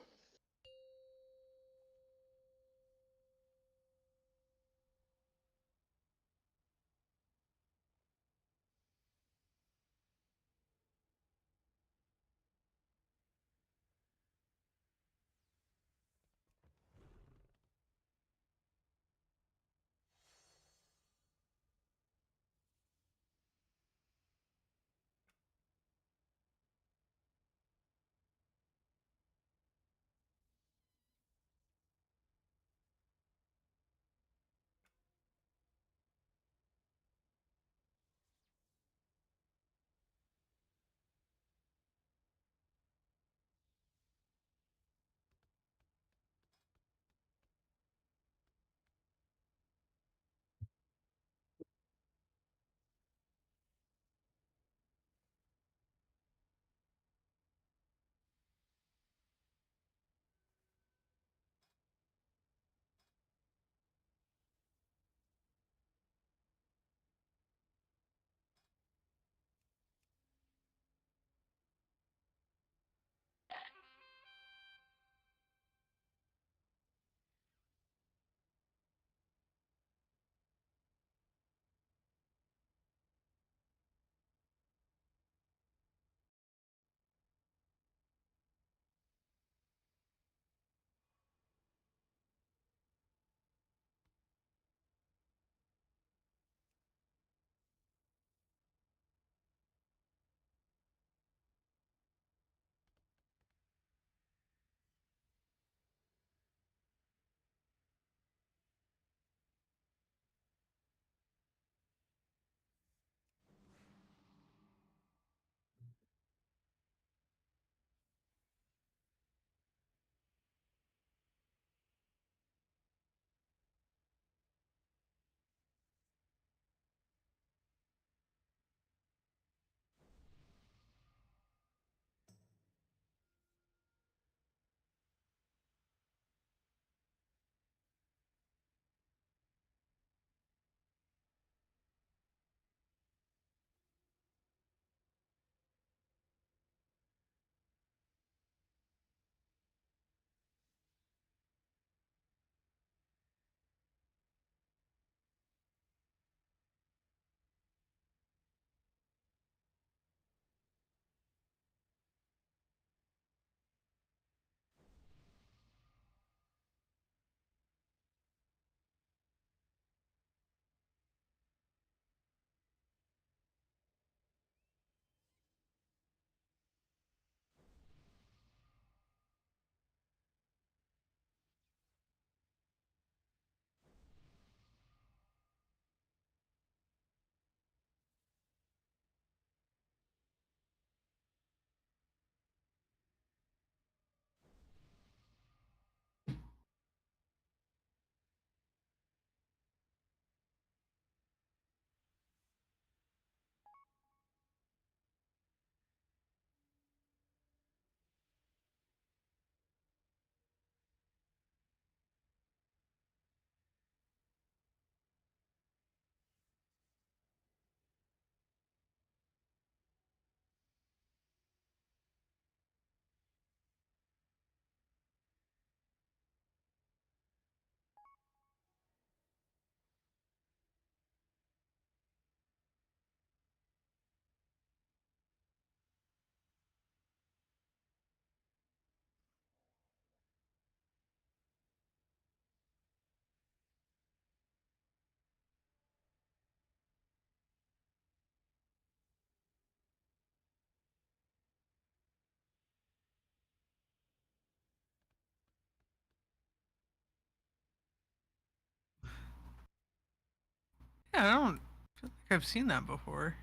Yeah, I don't feel like I've seen that before.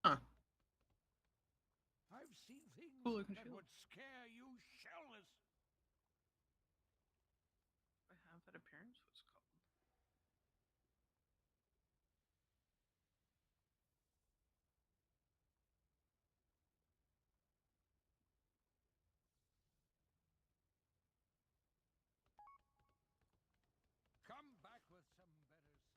Huh. I've seen things Cool looking that shield. would scare you shellless. I have that appearance. What's it called? Come back with some better stories.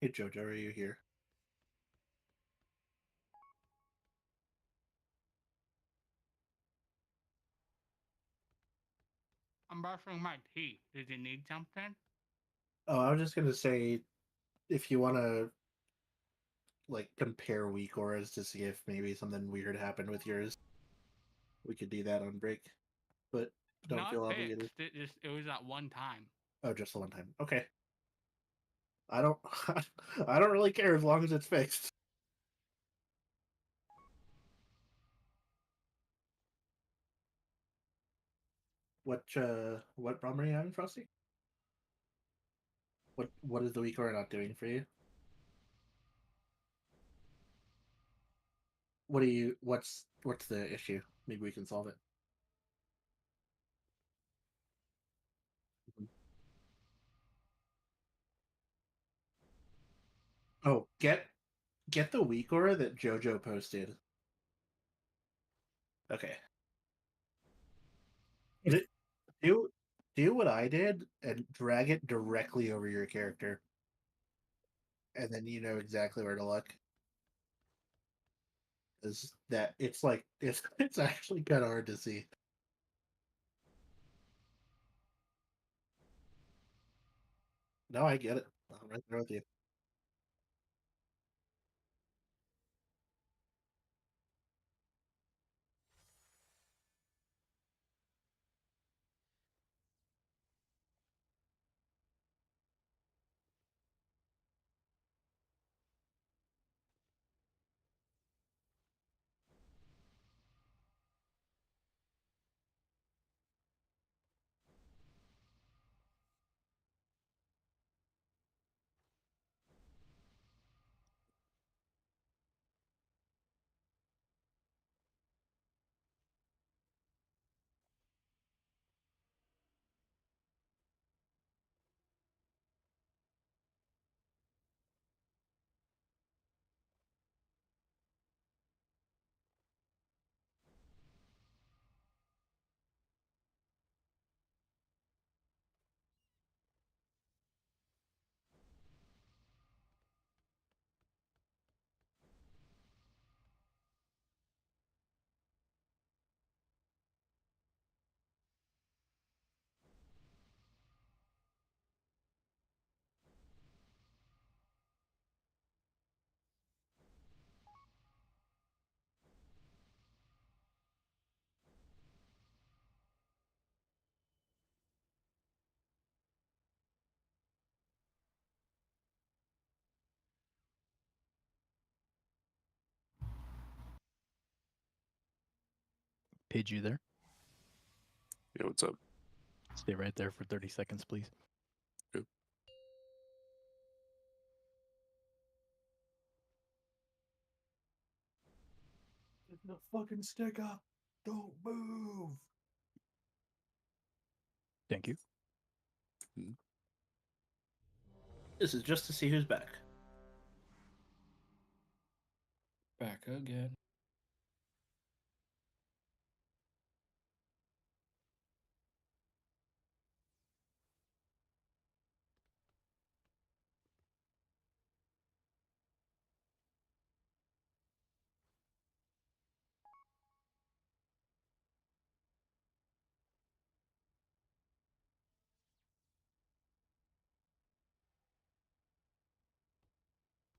Hey Jojo, are you here? I'm brushing my teeth. Did you need something? Oh, I was just gonna say, if you want to like compare weak auras to see if maybe something weird happened with yours, we could do that on break. But don't Not feel obligated. fixed. It was that one time. Oh, just the one time. Okay. I don't. I don't really care as long as it's fixed. What problem are you having, Frosty? What is the weak aura not doing for you? What's the issue? Maybe we can solve it. Mhm. Oh, get the weak aura that JoJo posted. Okay. Do do what I did and drag it directly over your character, and then you know exactly where to look. Is that it's like it's actually kind of hard to see. No, I get it. I'm right there with you. Pidge, you there? Yeah, what's up? Stay right there for 30 seconds, please. Yep. Get the fucking stick up. Don't move. Thank you. This is just to see who's back. Back again.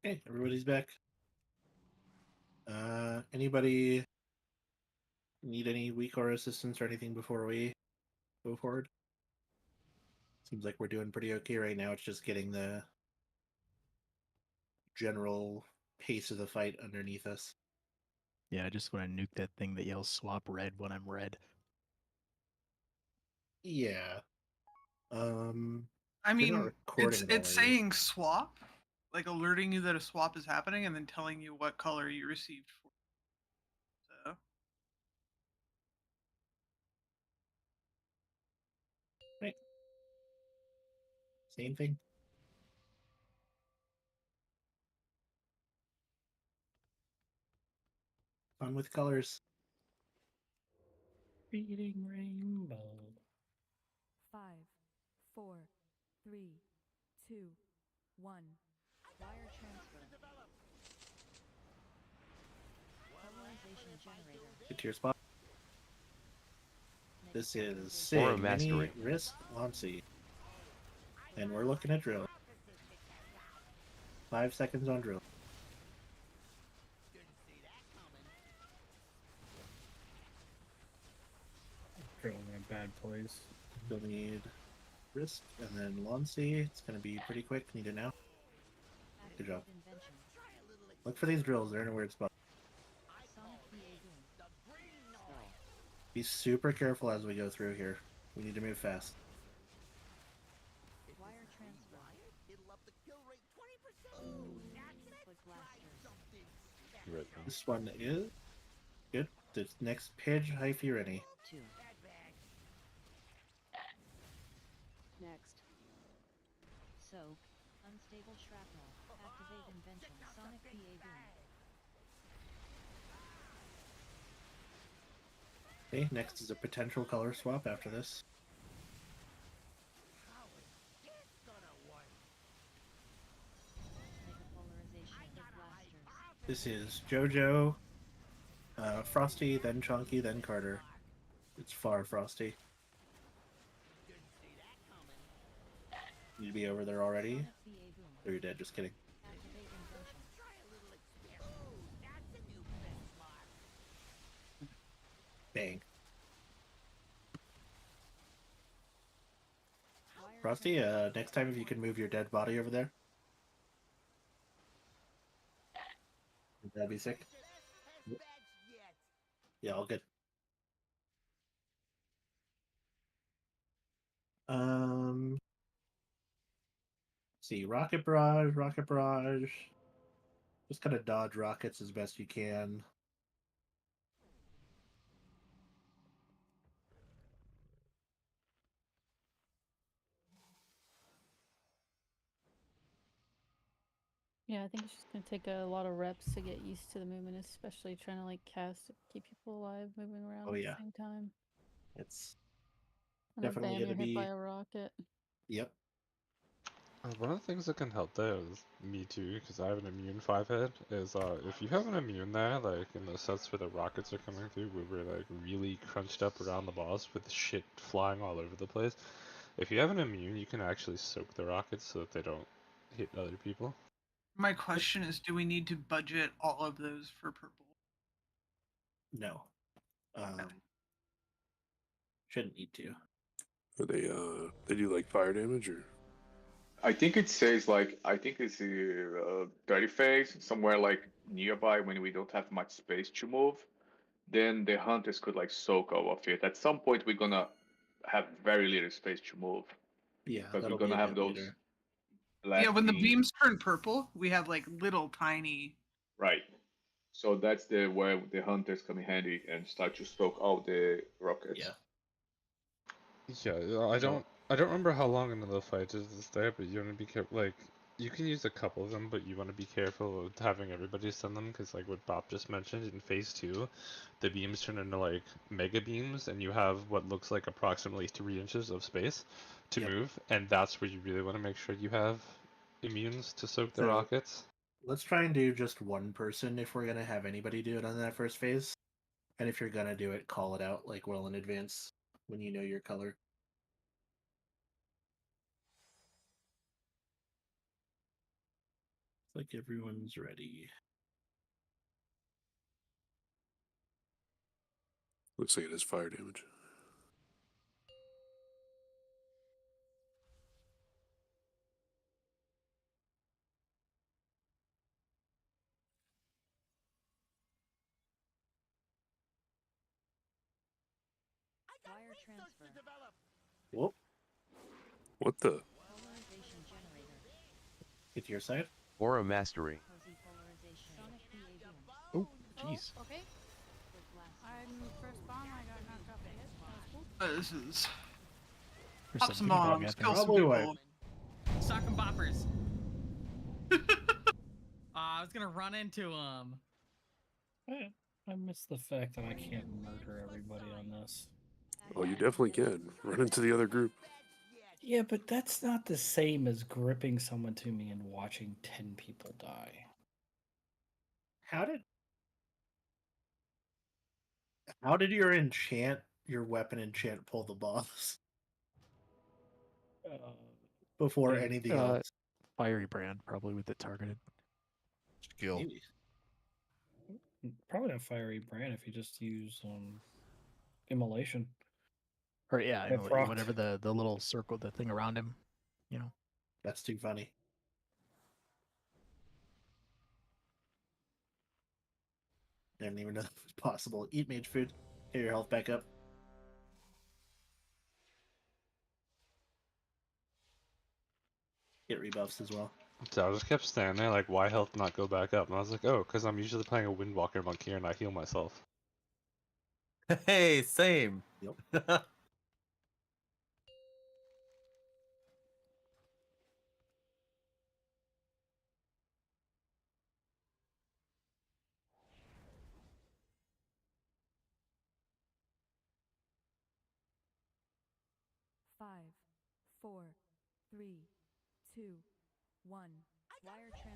Okay, everybody's back. Anybody need any weak or assistance or anything before we go forward? Seems like we're doing pretty okay right now. It's just getting the general pace of the fight underneath us. Yeah, I just want to nuke that thing that yells swap red when I'm red. Yeah. I You're not mean, recording it it's already. saying swap, like alerting you that a swap is happening, and then telling you what color you received for. So. Right. Same thing. Fun with colors. Beating rainbow. 5, 4, 3, 2, 1. Wire transfer. Polarization generator. Get to your spot. This is Aura Sig, Mini, Mastery. Risk, Launcy. And we're looking at drill. 5 seconds on drill. Drill in a bad place. We'll need Risk and then Launcy. It's going to be pretty quick. Need it now. Good job. Look for these drills. They're in a weird spot. Be super careful as we go through here. We need to move fast. Wire transfer. Right. This one is good. The next Pidge, Hyphy, ready. 2. Next. Soak. Unstable shrapnel. Activate invention. Sonic PA boom. Okay, next is a potential color swap after this. This is JoJo, Frosty, then Chunky, then Carter. It's far Frosty. Need to be over there already. Or you're dead, just kidding. Bang. Frosty, next time if you can move your dead body over there. That'd be sick. Yeah, all good. See, Rocket Barrage, Rocket Barrage. Just kind of dodge rockets as best you can. Yeah, I think it's just gonna take a lot of reps to get used to the movement, especially trying to like cast to keep people alive, moving around Oh, at yeah. the same time. It's And then definitely bam, gonna you're hit be. by a rocket. Yep. One of the things that can help there is me too, because I have an immune 5 hit, is if you have an immune there, like in the sets where the rockets are coming through, where we're like really crunched up around the boss with shit flying all over the place, if you have an immune, you can actually soak the rockets so that they don't hit other people. My question is, do we need to budget all of those for purple? No. Shouldn't need to. Are they do like fire damage or? I think it says like, I think it's a dirty phase somewhere like nearby when we don't have much space to move. then the hunters could like soak all of it. At some point, we're gonna have very little space to move. Yeah, because we're that'll be gonna a have bit those later. black Yeah, when the beams. beams turn purple, we have like little tiny. Right. So that's the where the hunters come in handy and start to soak all the rockets. Yeah. Yeah, I don't remember how long into the fight is there, but you want to be careful. Like, you can use a couple of them, but you want to be careful with having everybody send them, because like what Bob just mentioned, in phase 2, the beams turn into like mega beams, and you have what looks like approximately 3 inches of space to move, and that's where you really want to make sure you have immunes to soak the So- rockets. Let's try and do just one person if we're gonna have anybody do it on that first phase. And if you're gonna do it, call it out like well in advance when you know your color. Like everyone's ready. Looks like it has fire damage. Wire transfer. Whoop. What the? Polarization generator. Get to your side. Aura mastery. Cozy polarization. Sonic behavior. Oh, jeez. Okay. I'm first bomb. I got knocked off the hit. That was cool. This is. There's Pop some something about bombs, happening. kill some Probably people. Sock and boppers. I was gonna run into him. I miss the fact that I can't murder everybody on this. Oh, you definitely can. Run into the other group. Yeah, but that's not the same as gripping someone to me and watching 10 people die. How did your weapon enchant pull the boss before Like, anything else? Fiery brand, probably with it targeted. Skill. Maybe. Probably not fiery brand if you just use immolation. Or yeah, Get procced. whatever the little circle, the thing around him, you know. That's too funny. I didn't even know that was possible. Eat mage food. Get your health back up. Get rebuffs as well. So I just kept standing there like, why health not go back up? And I was like, oh, because I'm usually playing a Windwalker monk here and I heal myself. Hey, same. Yep. Five, 4, 3, 2, 1. Wire transfer.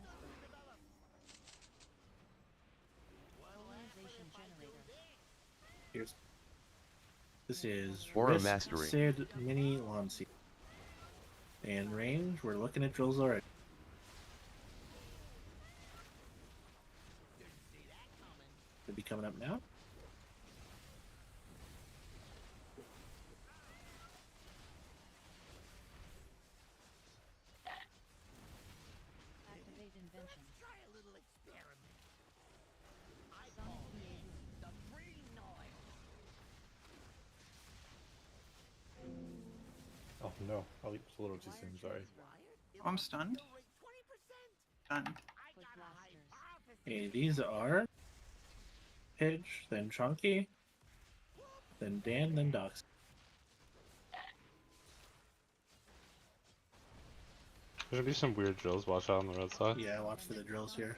Polarization generator. This is Aura Risk, mastery. Sid, Mini, Lonsi. And range, we're looking at drills already. Could be coming up now. Activate invention. Try a little experiment. Sonic behavior. The green noise. Oh no, I was a little too soon. Sorry. I'm stunned. Done. Okay, these are Pidge, then Chunky, then Dan, then Dox. There's gonna be some weird drills, watch out on the red side. Yeah, watch for the drills here.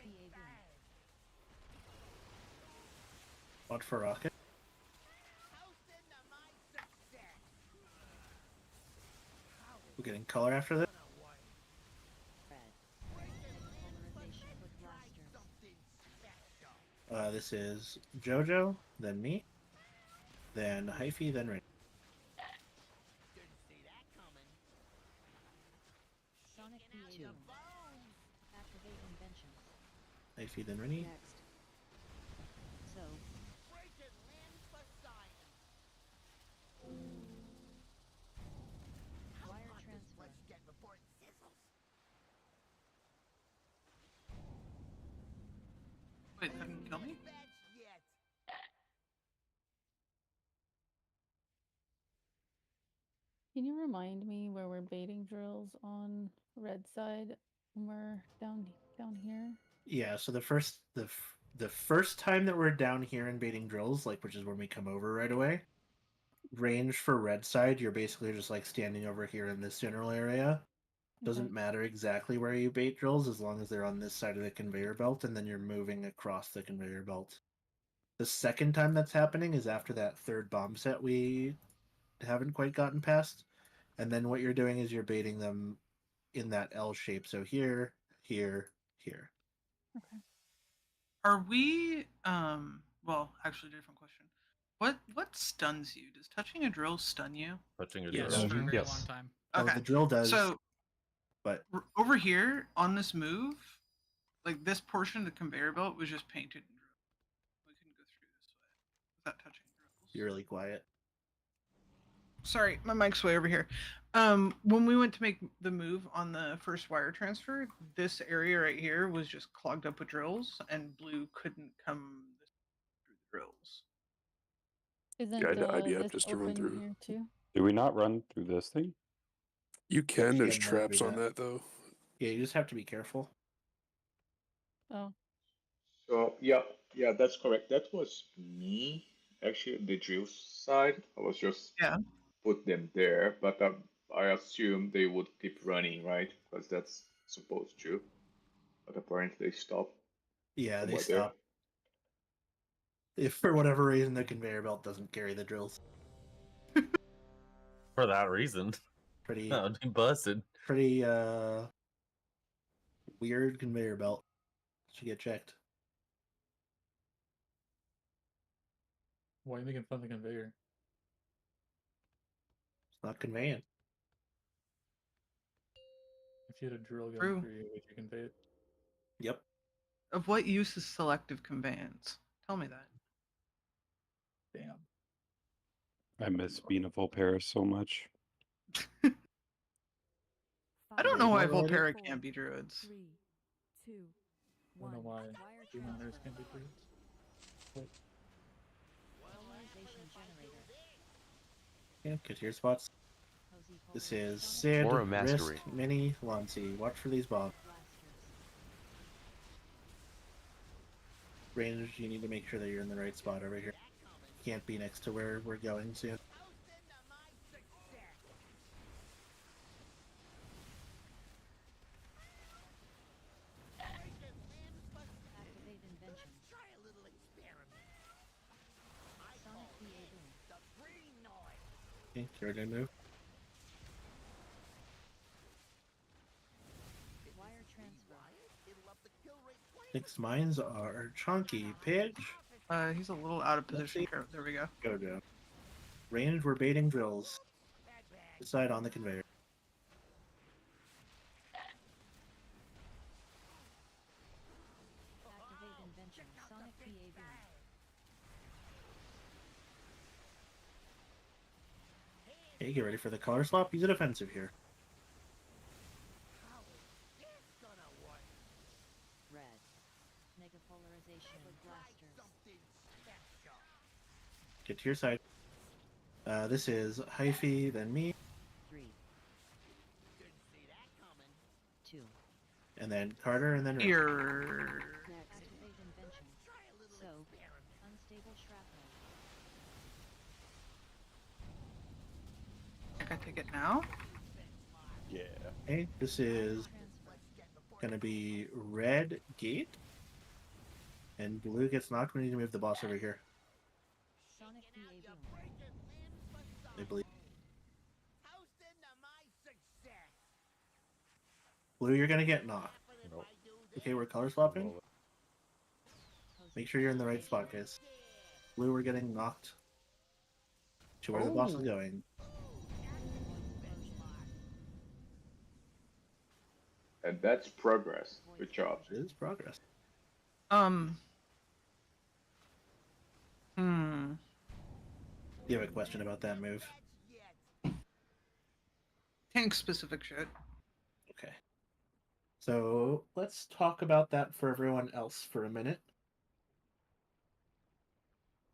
Watch for Rocket. We're getting color after this. This is Jojo, then me, then Hyphy, then Rain. Sonic behavior. Activate invention. Hyphy, then Rennie. Next. So. Wire transfer. Wait, that didn't kill me? Can you remind me where we're baiting drills on red side when we're down here? Yeah, so the first time that we're down here in baiting drills, like which is when we come over right away, range for red side, you're basically just like standing over here in this general area. Doesn't matter exactly where you bait drills as long as they're on this side of the conveyor belt, and then you're moving across the conveyor belt. The second time that's happening is after that third bomb set we haven't quite gotten past, and then what you're doing is you're baiting them in that L shape. So here, here, here. Are we well, actually different question. What stuns you? Does touching a drill stun you? Touching a Yes. drill. For a very Yes. long time. Oh, Okay. the drill does. So but over here on this move, like this portion of the conveyor belt was just painted in drill. We couldn't go through this way without touching drills. you're really quiet. Sorry, my mic's way over here. When we went to make the move on the first wire transfer, this area right here was just clogged up with drills, and blue couldn't come through the drills. Isn't I'd have this just to run open through. here too? Do we not run through this thing? You can. There's can run traps through on that though. Yeah, you just have to be careful. Oh. So yeah, that's correct. That was me actually. The drill side, I was just put them there, but I assume they would keep running, right? Because that's supposed to. But apparently they stopped. Yeah, they somewhere there. stop. If for whatever reason the conveyor belt doesn't carry the drills. For that reason. Pretty That would be busted. Pretty weird conveyor belt. Should get checked. Why are you making fun of the conveyor? It's not conveyant. If you had a drill going True. through you, would you convey it? Yep. Of what use is selective conveyance? Tell me that. Damn. I miss being a Volpera so much. I don't know why Already? Volpera can't be druids. 3, 2, I don't know 1. why demon hunters can be druids. Wait. Polarization generator. Yeah, get your spots. This is Sid, Aura Risk, Mastery. Mini, Lancy. Watch for these bombs. Range, you need to make sure that you're in the right spot over here. You can't be next to where we're going soon. Activate invention. Try a little experiment. Sonic PA boom. The free noise. Okay, you're gonna move. Wire transfer. Next mines are Chonky, Pitch. He's a little out of position. There we go. Gojo. Range, we're baiting drills. Decide on the conveyor. Activate invention. Sonic PA boom. Okay, get ready for the color swap. Use a defensive here. Red. Mega polarization blasters. Get to your side. This is Hyphy, then me, 3. 2. and then Carter, and then Rick. Here. Next. Activate invention. So, unstable shrapnel. Can I take it now? Yeah. Okay, this is gonna be red gate, and blue gets knocked. We need to move the boss over here. Sonic PA boom. I believe. Blue, you're gonna get knocked. Nope. Okay, we're color swapping. Make sure you're in the right spot, guys. Blue, we're getting knocked to where the boss is going. And that's progress. Good job. It is progress. You have a question about that move? Tank specific shit. Okay. So let's talk about that for everyone else for a minute.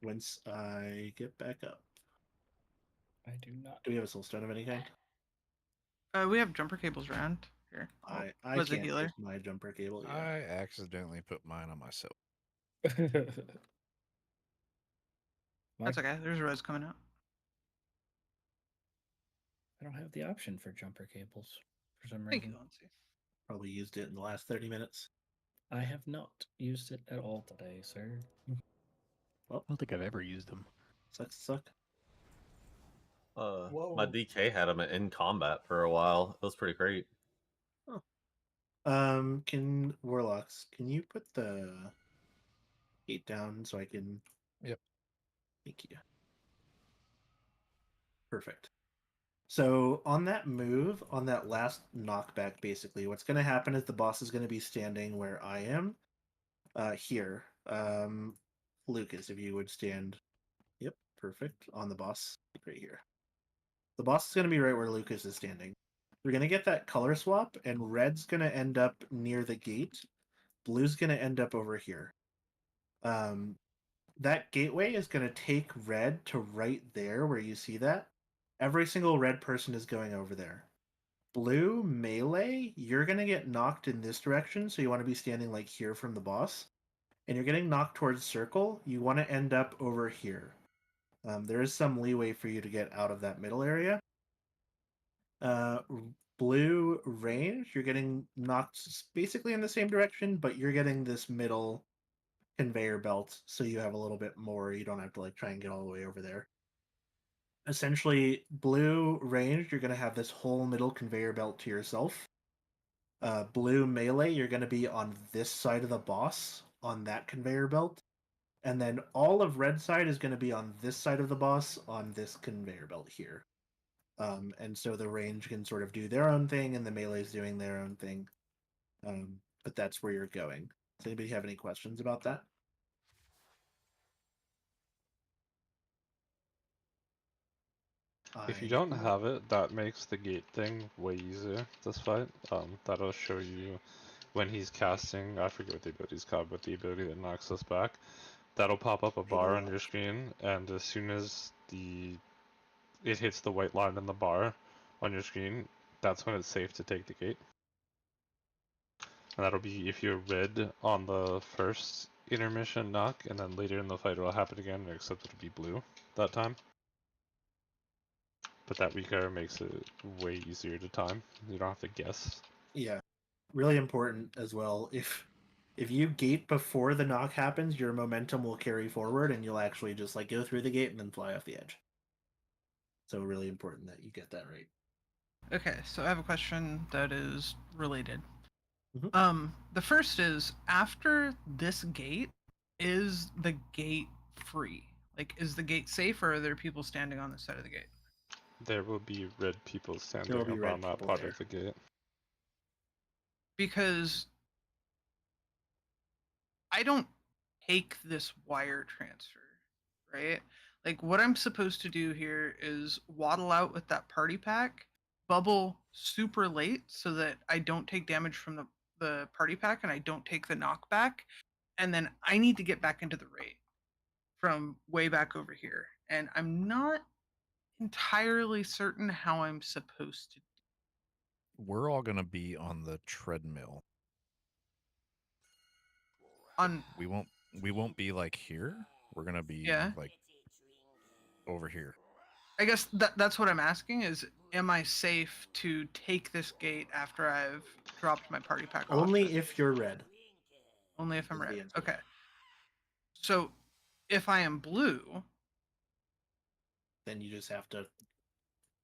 Once I get back up. I do not. Do we have a soulstone of any kind? We have jumper cables around here. I was a can't healer. use my jumper cable. Yeah. I accidentally put mine on myself. That's okay. There's a res coming out. I don't have the option for jumper cables for some Thank reason. you, Lindsay. Probably used it in the last 30 minutes. I have not used it at all today, sir. Well, I don't think I've ever used them. Sucks to suck. My DK had him in combat for a while. It was pretty great. Can Warlocks, can you put the gate down so I can... Yep. Thank you. Perfect. So on that move, on that last knockback, basically, what's going to happen is the boss is going to be standing where I am. Here. Lucas, if you would stand... Yep, perfect. On the boss, right here. The boss is going to be right where Lucas is standing. We're going to get that color swap, and red's going to end up near the gate. Blue's going to end up over here. That gateway is going to take red to right there where you see that. Every single red person is going over there. Blue, melee, you're going to get knocked in this direction, so you want to be standing like here from the boss. And you're getting knocked towards circle, you want to end up over here. There is some leeway for you to get out of that middle area. Blue range, you're getting knocked basically in the same direction, but you're getting this middle conveyor belt, so you have a little bit more. You don't have to like try and get all the way over there. Essentially, blue range, you're going to have this whole middle conveyor belt to yourself. Blue melee, you're going to be on this side of the boss on that conveyor belt. And then all of red side is going to be on this side of the boss on this conveyor belt here. And so the range can sort of do their own thing, and the melee's doing their own thing. But that's where you're going. Does anybody have any questions about that? If you don't have it, that makes the gate thing way easier this fight. That'll show you when he's casting, I forget what the ability's called, but the ability that knocks us back. That'll pop up a bar on your screen, and as soon as it hits the white line in the bar on your screen, that's when it's safe to take the gate. And that'll be if you're red on the first intermission knock, and then later in the fight it'll happen again, except it'll be blue that time. But that weak arrow makes it way easier to time. You don't have to guess. Yeah, really important as well. If you gate before the knock happens, your momentum will carry forward, and you'll actually just like go through the gate and then fly off the edge. So really important that you get that right. Okay, so I have a question that is related. Mm-hmm. The first is, after this gate, is the gate free? Like, is the gate safe, or are there people standing on the side of the gate? There will be red people standing There will be red around that people part there. of the gate. Because I don't take this wire transfer, right? Like, what I'm supposed to do here is waddle out with that party pack, bubble super late so that I don't take damage from the party pack and I don't take the knockback, and then I need to get back into the raid from way back over here. And I'm not entirely certain how I'm supposed to. We're all gonna be on the treadmill. We won't be like here. We're gonna be like over here. I guess that's what I'm asking is, am I safe to take this gate after I've dropped my party pack off? Only if you're red. Only if I'm red. Okay. So if I am blue, then you just have to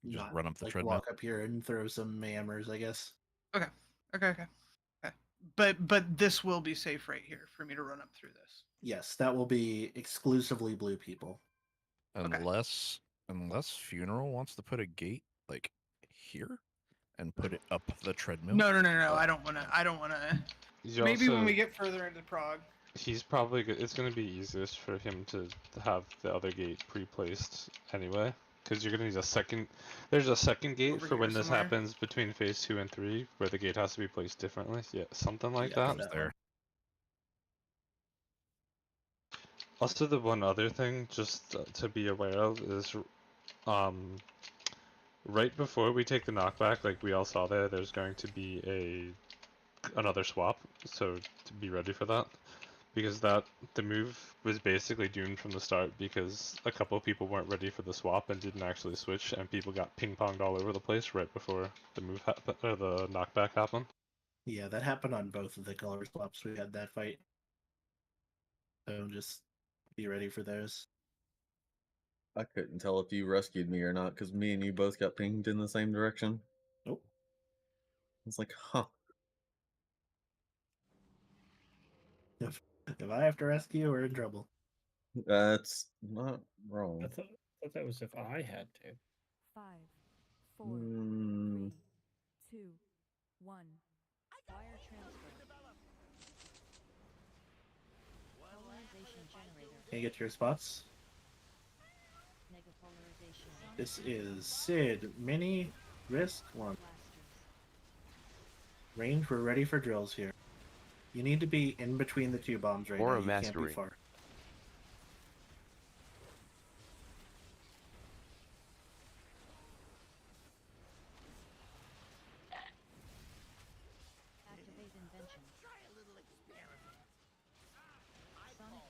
just not, run up the like, treadmill. walk up here and throw some mammers, I guess. Okay. But this will be safe right here for me to run up through this. Yes, that will be exclusively blue people. Unless Funeral wants to put a gate like here and put it up the treadmill. No. I don't wanna. Maybe when we get further into Prog. He's probably good. It's gonna be easiest for him to have the other gate pre-placed anyway, because you're gonna need a second. There's a second gate Over for when here this somewhere? happens between phase 2 and 3, where the gate has to be placed differently. Yeah, something like that. There. Also, the one other thing just to be aware of is Right before we take the knockback, like we all saw there, there's going to be another swap, so to be ready for that. Because the move was basically doomed from the start because a couple of people weren't ready for the swap and didn't actually switch, and people got ping-ponged all over the place right before the move or the knockback happened. Yeah, that happened on both of the color swaps. We had that fight. So just be ready for those. I couldn't tell if you rescued me or not because me and you both got pinged in the same direction. Nope. It's like, huh. If I have to rescue, we're in trouble. That's not wrong. I thought that was if I had to. 5, 4, 3, 2, 1. Wire transfer. Polarization generator. Can you get to your spots? Negapolarization. This is Sid, Mini, Risk, 1. Range, we're ready for drills here. You need to be in between the two bombs right Aura now. You can't mastery. be far. Activate invention. Try a little experiment. Sonic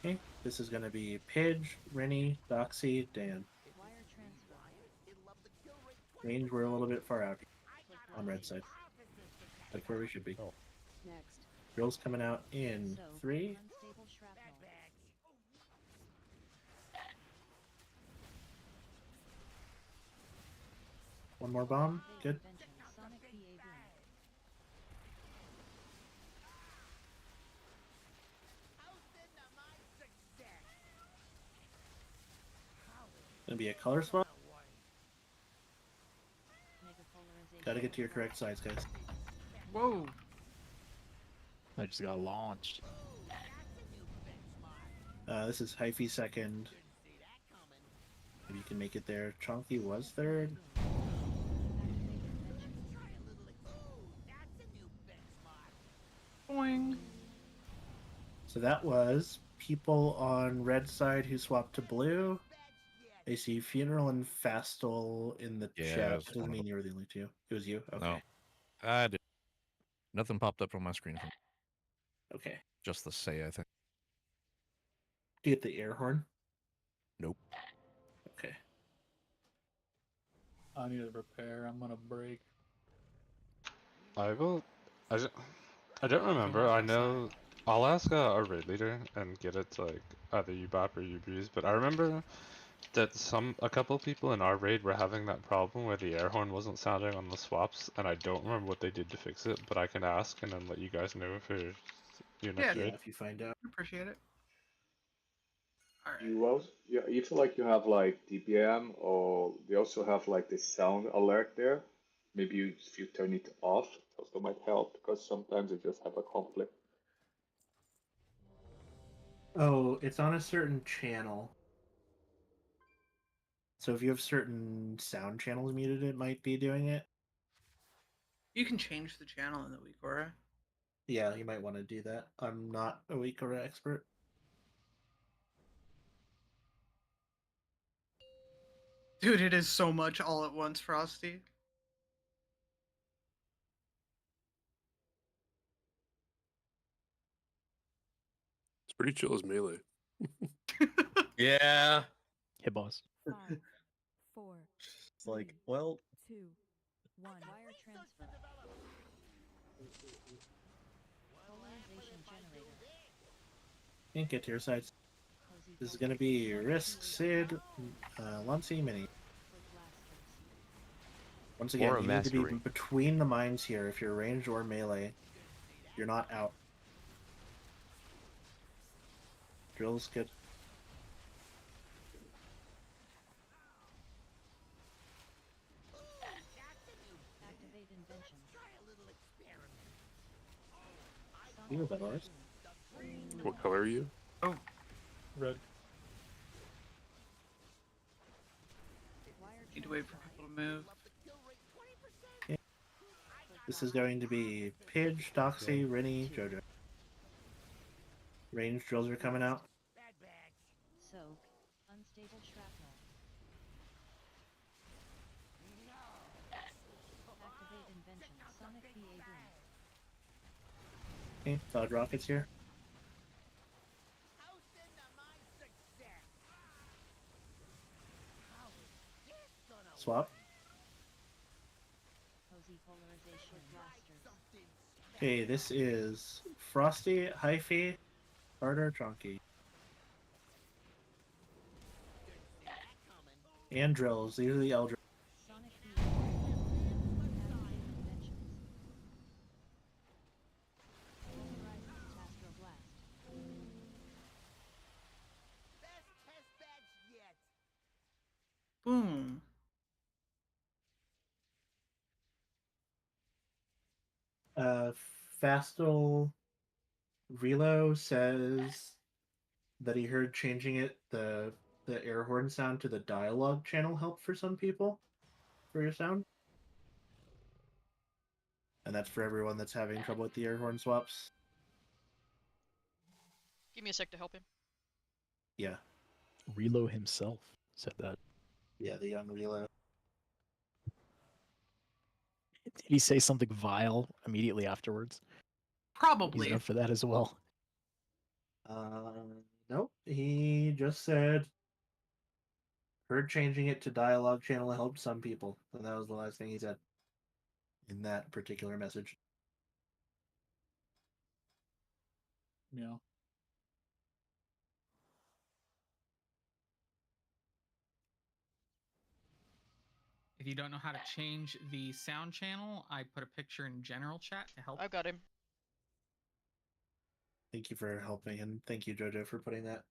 Red. Okay, this is going to be Pidge, Rennie, Doxy, Dan. Wire transfer. Range, we're a little bit far out on red side. That's where we should be. Next. Drills coming out in 3. Unstable shrapnel. One more bomb. Good. Invention. Sonic PA boom. Gonna be a color swap. Negapolarization. Gotta get to your correct sides, guys. Whoa. I just got launched. This is Hyphy second. Maybe you can make it there. Chonky was third. Boing. So that was people on red side who swapped to blue. I see Funeral and Fastal in the Yeah, it chat. was Doesn't one of mean you were the only two. It was you? Okay. No, I did. Nothing popped up on my screen. Okay. Just the say, I think. Do you get the air horn? Nope. Okay. I need a repair. I'm gonna break. I don't remember. I know I'll ask a raid leader and get it to like either Ubop or Ubreeze, but I remember that a couple people in our raid were having that problem where the air horn wasn't sounding on the swaps, and I don't remember what they did to fix it, but I can ask and then let you guys know for your next raid. If you find out. Appreciate it. You also, yeah, you feel like you have like DPM, or they also have like the sound alert there. Maybe if you turn it off, it also might help because sometimes they just have a conflict. Oh, it's on a certain channel. So if you have certain sound channels muted, it might be doing it. You can change the channel in the weak aura. Yeah, you might want to do that. I'm not a weak aura expert. Dude, it is so much all at once, Frosty. It's pretty chill as melee. Yeah. Hey, boss. 5, 4. It's like, well, 2, 1. Wire transfer. Polarization generator. Can't get to your sides. This is going to be Risk, Sid, Lunsey, Mini. Once again, Aura you need to be mastery. between the mines here if you're ranged or melee. You're not out. Drill's good. Activate invention. You know about ours. What color are you? Oh, red. Need to wait for people to move. Okay. This is going to be Pidge, Doxy, Rennie, Jojo. Range drills are coming out. Soak. Unstable shrapnel. Activate invention. Sonic PA boom. Okay, dodge rockets here. Swap. Cozy polarization blasters. Okay, this is Frosty, Hyphy, Carter, Chunky. And drills. These are the Eldritch. Sonic PA. Activate inventions. Polarizing Astroblast. Boom. Fastal Relo says that he heard changing it the air horn sound to the dialogue channel helped for some people for your sound. And that's for everyone that's having trouble with the air horn swaps. Give me a sec to help him. Yeah. Relo himself said that. Yeah, the young Relo. Did he say something vile immediately afterwards? Probably. He's up for that as well. Nope. He just said heard changing it to dialogue channel helped some people. And that was the last thing he said in that particular message. Yeah. If you don't know how to change the sound channel, I put a picture in general chat to help. I've got him. Thank you for helping, and thank you, Jojo, for putting that.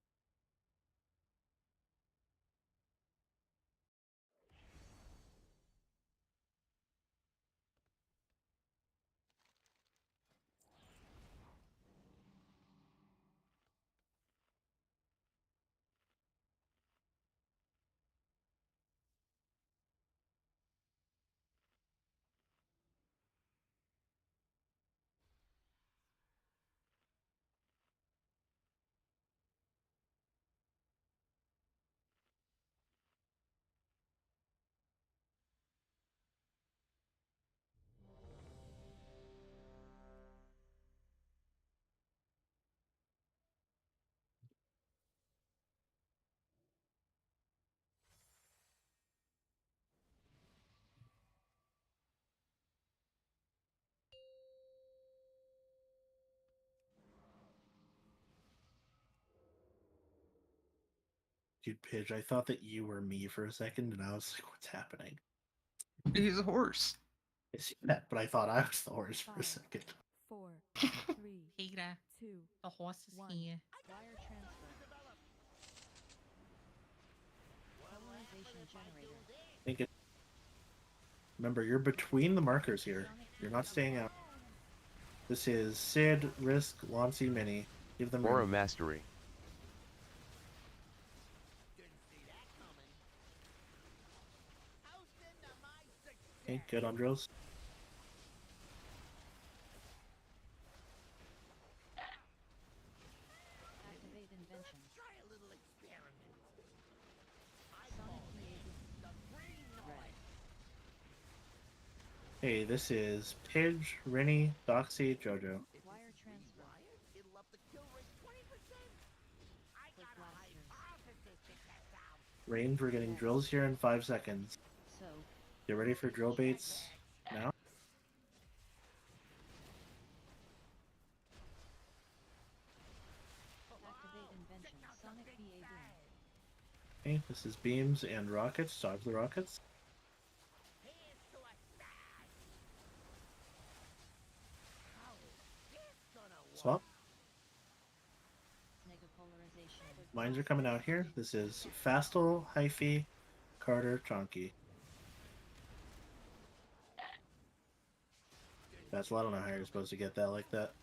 Dude, Pidge, I thought that you were me for a second, and I was like, what's happening? He's a horse. I see that, but I thought I was the horse for a second. 4, 3, Peter, 2, the horse is 1. here. Wire transfer. Polarization generator. Think it. Remember, you're between the markers here. You're not staying out. This is Sid, Risk, Launcy, Mini. Give them Aura room. Mastery. Okay, good on drills. Activate invention. Try a little experiment. Sonic PA. Red. Hey, this is Pidge, Rennie, Doxy, Jojo. Wire transfer. It'll up the kill rate 20%. I got a hypothesis to test out. Range, we're getting drills here in 5 seconds. So, Get ready for drill baits now. activate invention. Sonic PA boom. Okay, this is beams and rockets. Dodge the rockets. Swap. Negapolarization. Mines are coming out here. This is Fastal, Hyphy, Carter, Chonky. That's well, I don't know how you're supposed to get that like that.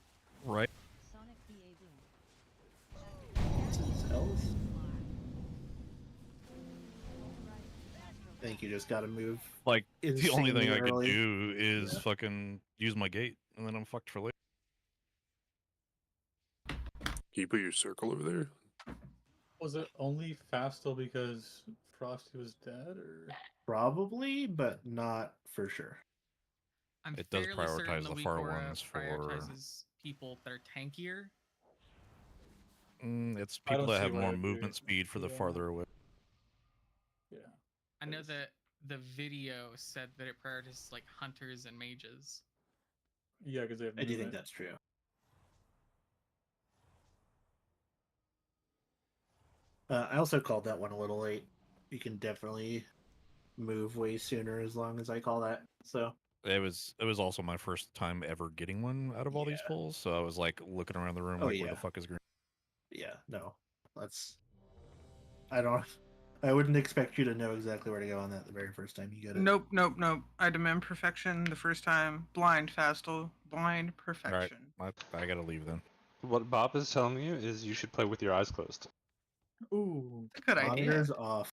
Right. Sonic PA boom. This is health. I think you just gotta move. Like, the only thing insanely I could early. do is Yeah. fucking use my gate, and then I'm fucked for later. Can you put your circle over there? Was it only Fastal because Frosty was dead, or Probably, but not for sure. I'm It does fairly certain prioritize the the weak far aura ones for. prioritizes people that are tankier. It's I people don't that see have why more it'd be- movement speed for the yeah. farther away. Yeah. I know that the video said that it prioritizes like hunters and mages. Yeah, because they have I do think movement. that's true. I also called that one a little late. You can definitely move way sooner as long as I call that. So It was also my first time ever getting one out of all these pulls, so I was like looking around the room Oh, like, where yeah. the fuck is green? yeah, no, that's. I wouldn't expect you to know exactly where to go on that the very first time you get it. Nope, nope, nope. I demand perfection the first time. Blind Fastal. Blind perfection. All right, I gotta leave then. What Bob is telling you is you should play with your eyes closed. Ooh, Good idea. Monitors off.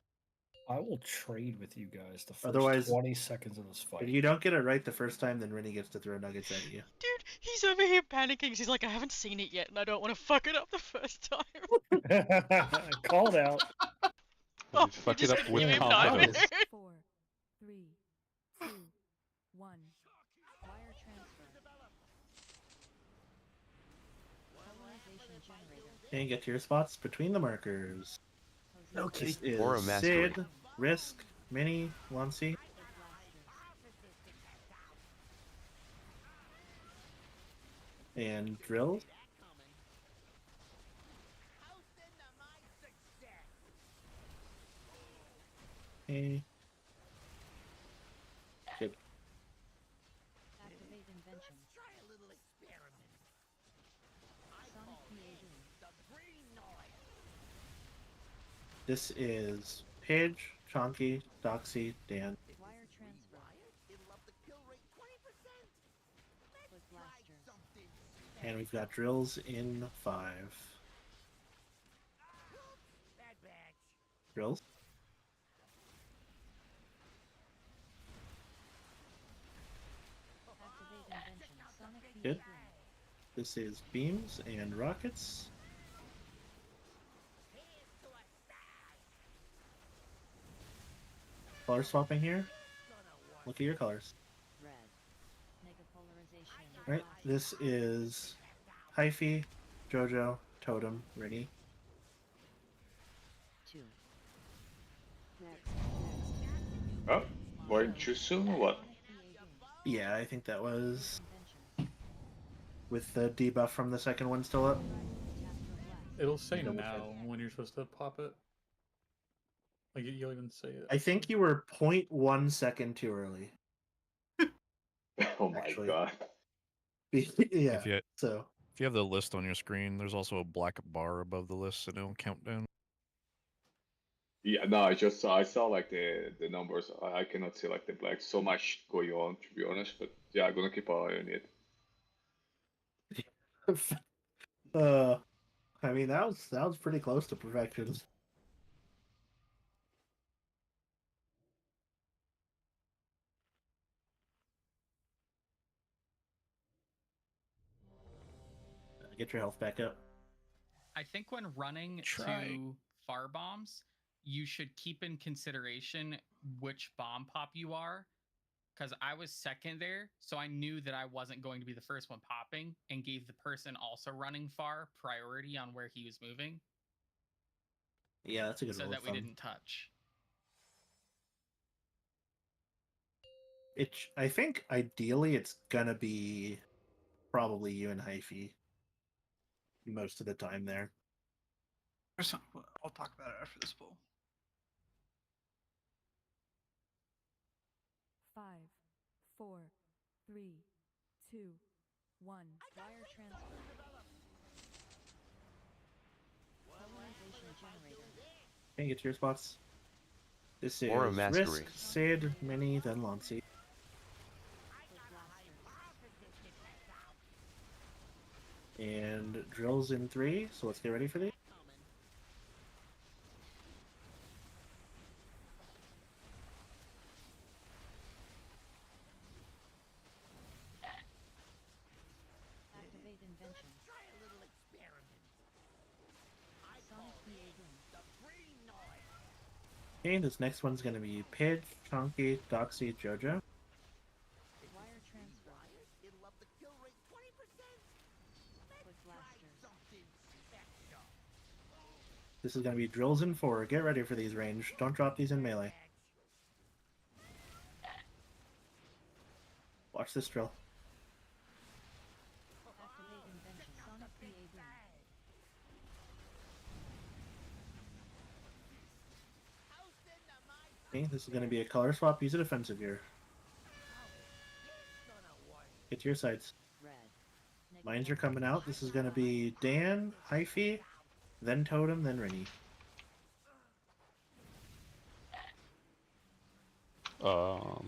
I will trade with you guys the first Otherwise, 20 seconds of this fight. If you don't get it right the first time, then Rennie gets to throw nuggets at you. Dude, he's over here panicking. He's like, I haven't seen it yet, and I don't want to fuck it up the first time. Called out. Oh, Fuck you're it just up gonna with give him confidence. nightmares. 4, 3, 2, 1. Wire transfer. Polarization generator. And get to your spots between the markers. Okay. This is Aura mastery. Sid, Risk, Mini, Lancy. And Drills. Okay. Good. Activate invention. Try a little experiment. Sonic PAD. This is Pidge, Chonky, Doxy, Dan. Wire transfer. Foot blasters. And we've got Drills in 5. Drills. Activate invention. Sonic Good. PAD. This is Beams and Rockets. Color swapping here. Look at your colors. Red. Negapolarization. Right, this is Hyphy, Jojo, Totem, Rennie. 2. Oh, weren't too soon or what? Yeah, I think that was with the debuff from the second one still up. It'll say Double now when you're supposed to pop it. Like you'll even say it. I think you were 0.1 second too early. Oh my Actually. god. Yeah. If you So if you have the list on your screen, there's also a black bar above the list, so it'll count down. Yeah, no, I saw like the numbers. I cannot see like the black. So much going on, to be honest. But yeah, I'm gonna keep an eye on it. I mean that was pretty close to perfection. Get your health back up. I think when running Try. to far bombs, you should keep in consideration which bomb pop you are. Because I was second there, so I knew that I wasn't going to be the first one popping, and gave the person also running far priority on where he was moving, Yeah, that's a good so rule that of we thumb. didn't touch. I think ideally it's gonna be probably you and Hyphy most of the time there. I'll talk about it after this poll. 5, 4, 3, 2, 1. Wire transfer. Polarization generator. Can you get to your spots? This is Aura Risk, mastery. Sid, Mini, then Lancy. And Drills in 3, so let's get ready for these. Activate invention. Try a little experiment. Sonic PAD. Okay, this next one's going to be Pidge, Chonky, Doxy, Jojo. Wire transfer. Foot blasters. This is going to be drills in 4. Get ready for these range. Don't drop these in melee. Watch this drill. Activate invention. Sonic PA boom. Okay, this is going to be a color swap. Use a defensive here. Get to your sides. Red. Mines are coming out. This is going to be Dan, Hyphy, then Totem, then Rinny. Oh,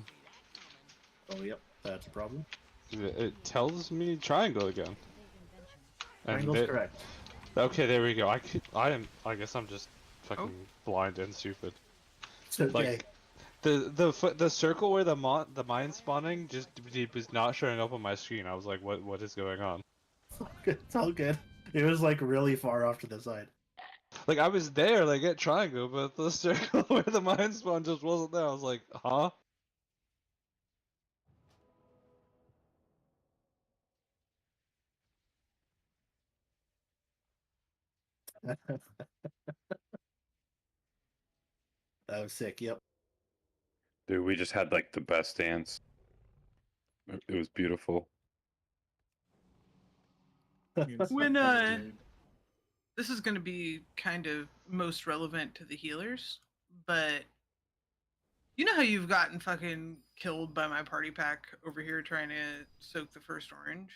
yep. That's a problem. It tells me triangle again. Triangle's correct. Okay, there we go. I guess I'm just fucking blind and stupid. It's okay. Like, the circle where the mine spawning just was not showing up on my screen. I was like, what is going on? It's all good. It was like really far off to the side. Like I was there, like at triangle, but the circle where the mine spawn just wasn't there. I was like, huh? That was sick. Yep. Dude, we just had like the best dance. It was beautiful. When this is going to be kind of most relevant to the healers, but you know how you've gotten fucking killed by my party pack over here trying to soak the first orange?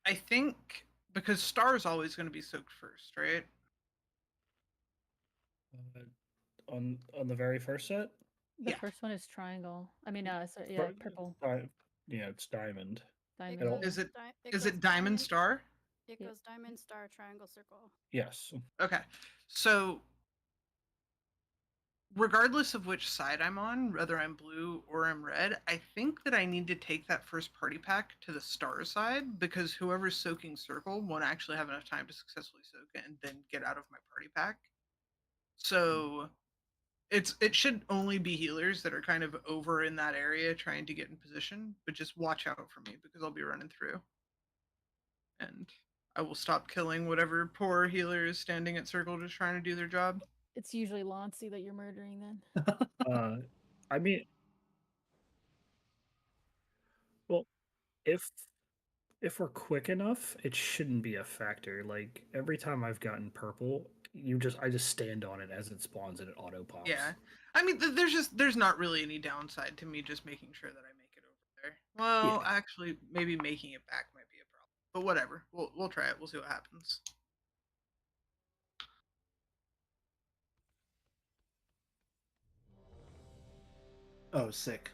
I think because Star's always going to be soaked first, right? On the very first set? The first one is triangle. I mean, sorry, yeah, purple. Yeah, it's diamond. Diamond. Is it Diamond Star? It goes diamond, star, triangle, circle. Yes. Okay. So regardless of which side I'm on, whether I'm blue or I'm red, I think that I need to take that first party pack to the star side because whoever's soaking circle won't actually have enough time to successfully soak it and then get out of my party pack. So it should only be healers that are kind of over in that area trying to get in position, but just watch out for me because I'll be running through. And I will stop killing whatever poor healer is standing at circle just trying to do their job. It's usually Launcy that you're murdering then. I mean, well, if we're quick enough, it shouldn't be a factor. Like every time I've gotten purple, I just stand on it as it spawns and it auto pops. Yeah, I mean, there's not really any downside to me just making sure that I make it over there. Well, actually, maybe making it back might be a problem, but whatever. We'll try it. We'll see what happens. Oh, sick.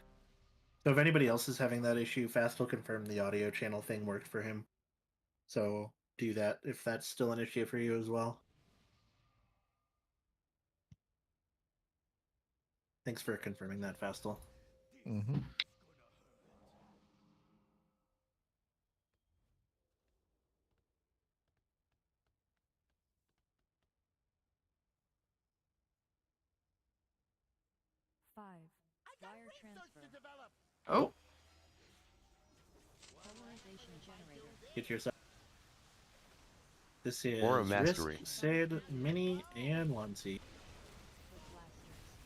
So if anybody else is having that issue, Fast will confirm the audio channel thing worked for him. So do that if that's still an issue for you as well. Thanks for confirming that, Fastel. Mm-hmm. Wire transfer. Oh. Polarization generator. Get to your side. This is Aura Mastery. Risk, Sid, Mini, and Launcy.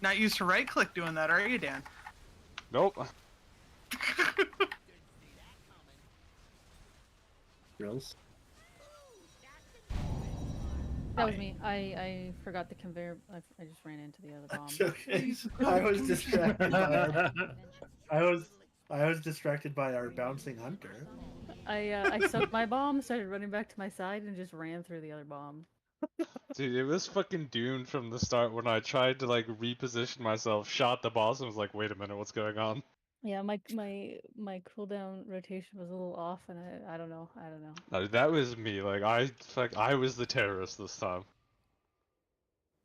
Not used to right click doing that, are you, Dan? Nope. Drills. That was me. I forgot the conveyor. I just ran into the other bomb. Okay. I was distracted by I was distracted by our bouncing hunter. I soaked my bomb, started running back to my side, and just ran through the other bomb. Dude, it was fucking doomed from the start when I tried to like reposition myself, shot the boss, and was like, wait a minute, what's going on? Yeah, my cooldown rotation was a little off, and I don't know. No, that was me. Like I was the terrorist this time.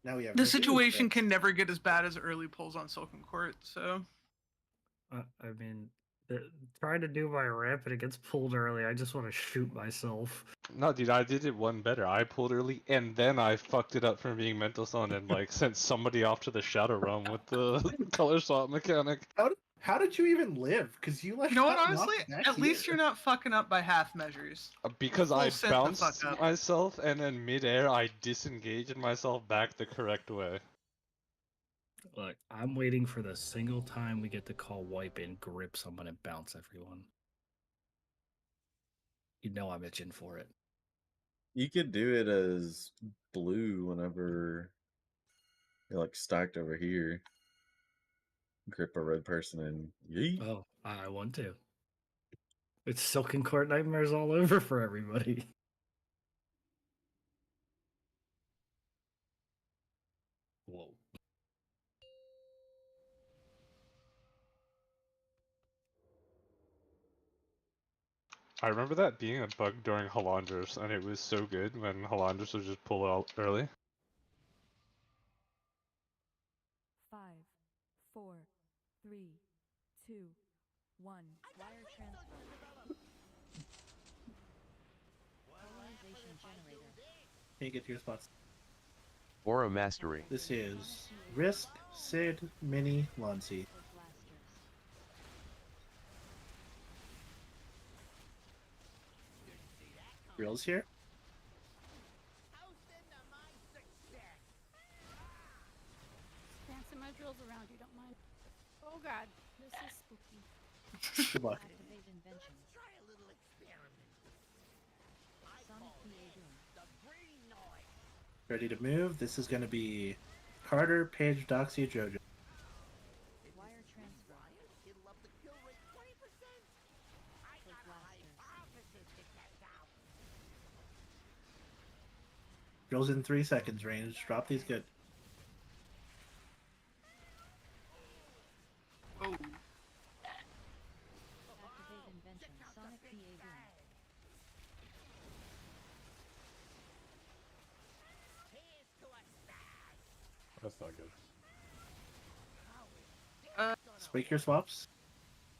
Now we have The situation can never get as bad as early pulls on Silken Court, so. I mean, trying to do my ramp and it gets pulled early. I just want to shoot myself. No, dude, I did it one better. I pulled early, and then I fucked it up from being mental stone and like sent somebody off to the shadow realm with the color swap mechanic. How did you even live? Because you like You know what? got Honestly, knocked back at least here. you're not fucking up by half measures. Because Full I sent the fuck bounced up. myself, and then midair I disengaged myself back the correct way. Look, I'm waiting for the single time we get to call wipe and grip someone and bounce everyone. You know I'm itching for it. You could do it as blue whenever you're like stacked over here. Grip a red person and yeet. Oh, I want to. It's Silken Court Nightmares all over for everybody. Whoa. I remember that being a bug during Halandras, and it was so good when Halandras would just pull out early. 5, 4, 3, 2, 1. Wire transfer. Polarization generator. Can you get to your spots? Aura Mastery. This is Risk, Sid, Mini, Lonsi. Drills here. Dancing my drills around you, don't mind. Oh god, this is spooky. Good luck. Activate invention. Try a little experiment. Sonic PA boom. Ready to move. This is going to be Carter, Paige, Doxy, Jojo. Wire transfer. It'll up the kill rate 20%. I got a hypothesis to test out. Drills in 3 seconds range. Drop these good. Oh. Activate invention. Sonic PA boom. That's not good. Spike your swaps.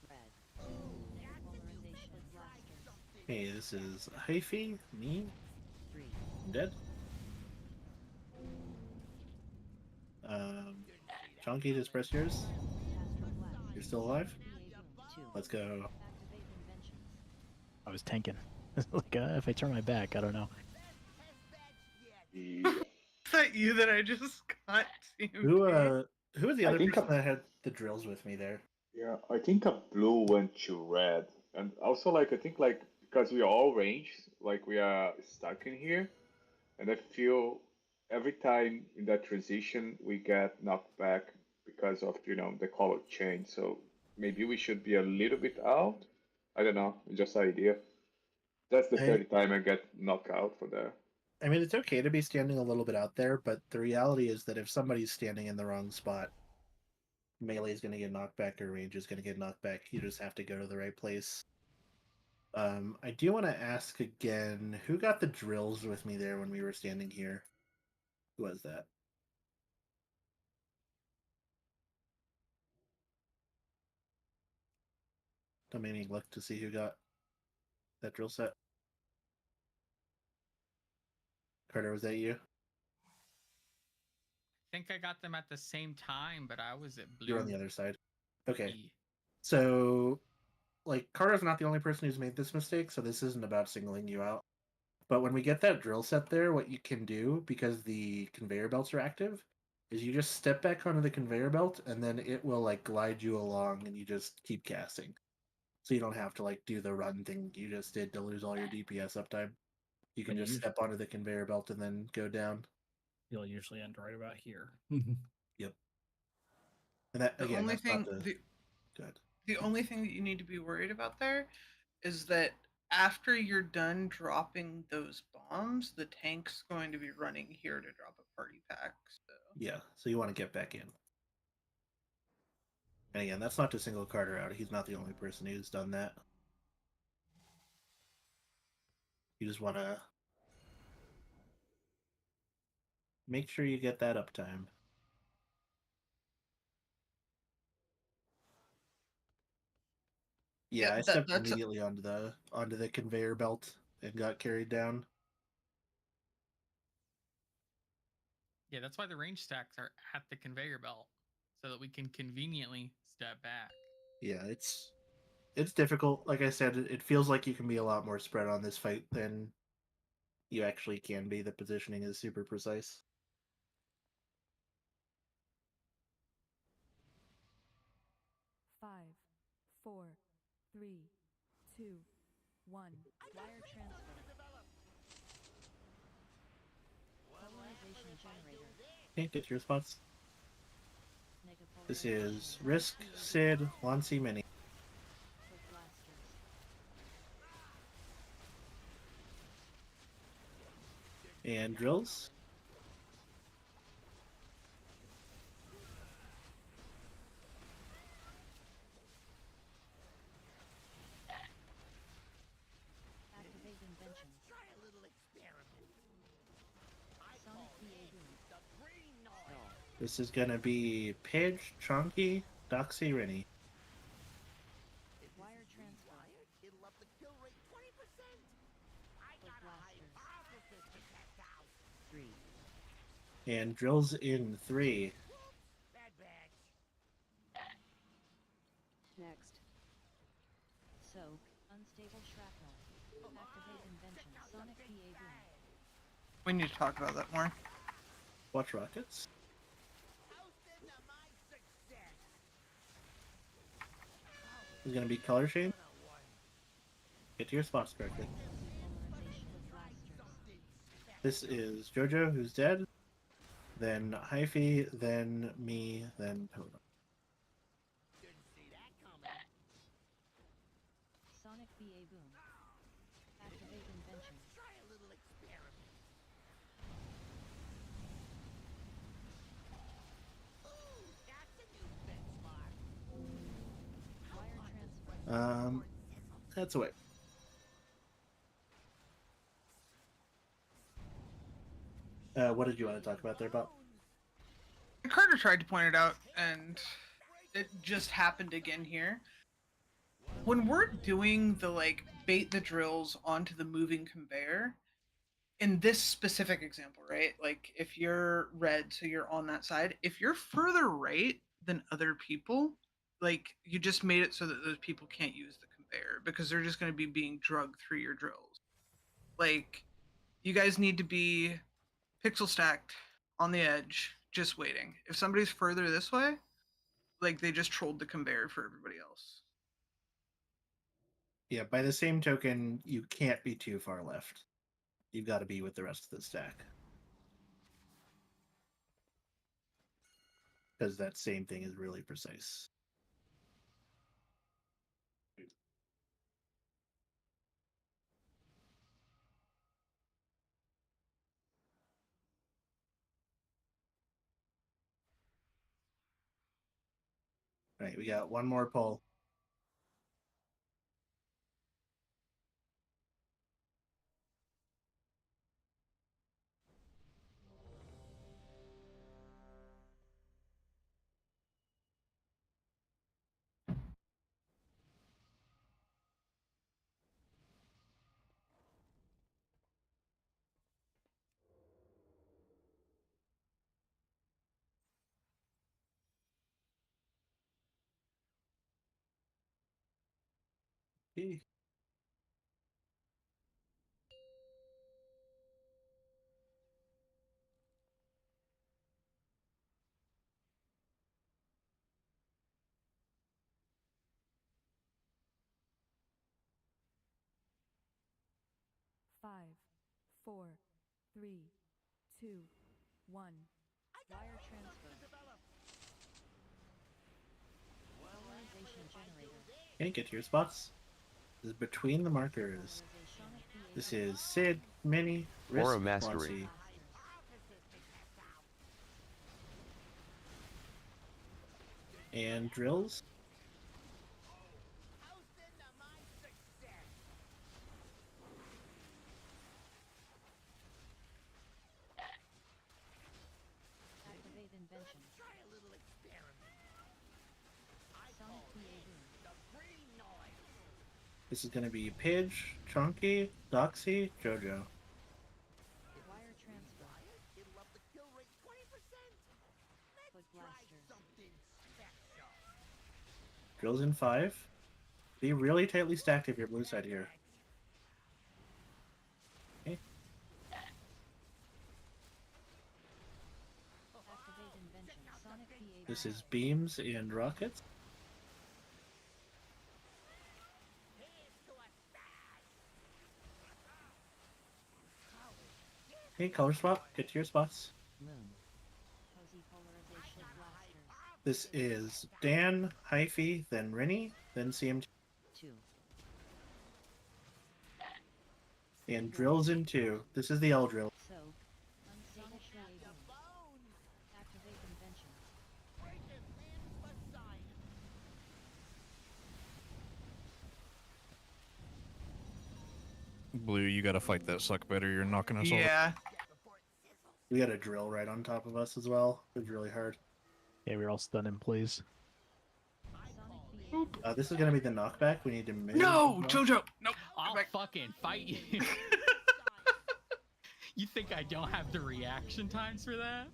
Red. Polarization blaster. Hey, this is Hyphy, me, 3. I'm dead. Chunky, just press yours. You're still alive? Let's go. Activate invention. I was tanking. Like, if I turn my back, I don't know. Yeah. Is that you that I just got? Who was the I other think person that had the drills with me there? Yeah, I think a blue went to red, and also like I think like because we are all ranged, like we are stuck in here, and I feel every time in that transition we get knocked back because of the color change. So maybe we should be a little bit out. I don't know, just an idea. That's the third time I get knocked out for that. I mean, it's okay to be standing a little bit out there, but the reality is that if somebody's standing in the wrong spot, melee is going to get knocked back or range is going to get knocked back. You just have to go to the right place. I do want to ask again, who got the drills with me there when we were standing here? Who was that? Don't make me look to see who got that drill set. Carter, was that you? I think I got them at the same time, but I was at blue. You're on the other side. Okay. So, like, Carter's not the only person who's made this mistake, so this isn't about singling you out. But when we get that drill set there, what you can do, because the conveyor belts are active, is you just step back onto the conveyor belt, and then it will, like, glide you along, and you just keep casting. So you don't have to, like, do the run thing you just did to lose all your DPS uptime. You can And just step onto the conveyor belt and then go down. You'll usually end right about here. Yep. And that, The again, only that's thing, not the... Good. the only thing that you need to be worried about there is that after you're done dropping those bombs, the tank's going to be running here to drop a party pack. So. Yeah, so you want to get back in. And again, that's not to single Carter out. He's not the only person who's done that. You just want to make sure you get that uptime. Yeah, I stepped immediately onto the conveyor belt. and got carried down. Yeah, that's why the range stacks are at the conveyor belt, so that we can conveniently step back. Yeah, it's difficult. Like I said, it feels like you can be a lot more spread on this fight than you actually can be. The positioning is super precise. Five, 4, 3, 2, 1. Wire transfer. Polarization generator. Okay, get your spots. Negative This polarization. is Risk, Sid, Lancy, Mini. Foot blasters. And drills. Activate inventions. Try a little experiment. Sonic VA boom. The green noise. This is gonna be Pidge, Chunky, Doxy, Rennie. Wire transfer. It'll up the kill rate 20%. I Foot got a blasters. hypothesis to test out. 3. And drills in 3. Bad batch. Next. Soak. Unstable shrapnel. Activate invention. Sonic VA boom. We need to talk about that more. Watch rockets. Is gonna be color shade. Get to your spots correctly. This is Jojo, who's dead. Then Hyphy, then me, then Totem. Sonic VA boom. Activate invention. Try a little experiment. Ooh, that's a new benchmark. Wire transfer. That's away. What did you want to talk about there, Bob? Carter tried to point it out, and it just happened again here. When we're doing the like bait the drills onto the moving conveyor, in this specific example, right? Like if you're red, so you're on that side. If you're further right than other people, like you just made it so that those people can't use the conveyor because they're just going to be being drugged through your drills. Like you guys need to be pixel stacked on the edge, just waiting. If somebody's further this way, like they just trolled the conveyor for everybody else. Yeah, by the same token, you can't be too far left. You've got to be with the rest of the stack. Because that same thing is really precise. All right, we got one more pull. Okay. Five, 4, 3, 2, 1. Wire transfer. Polarization generator. Okay, get to your spots. This is between the markers. This is Sid, Mini, Risk, Aura Mastery. Lancy. And drills. Activate invention. Try a little experiment. Sonic VA boom. The green noise. This is going to be Pidge, Chunky, Doxy, Jojo. Wire transfer. It'll up the kill rate 20%. Foot blaster. Something special. Drills in 5. Be really tightly stacked if you're blue side here. Okay. Activate invention. Sonic PA. This is beams and rockets. Hey, color swap. Get to your spots. Moon. Cozy polarization blasters. This is Dan, Hyphy, then Rinny, then CMT. 2. And drills in 2. This is the L drill. Soak. Unstable PA boom. Activate invention. Blue, you gotta fight that suck better. You're knocking us all. Yeah. We got a drill right on top of us as well. It was really hard. Yeah, we're all stunning, please. This is going to be the knockback. We need to move. No, Jojo. Nope. I'll fucking fight you. You think I don't have the reaction times for that?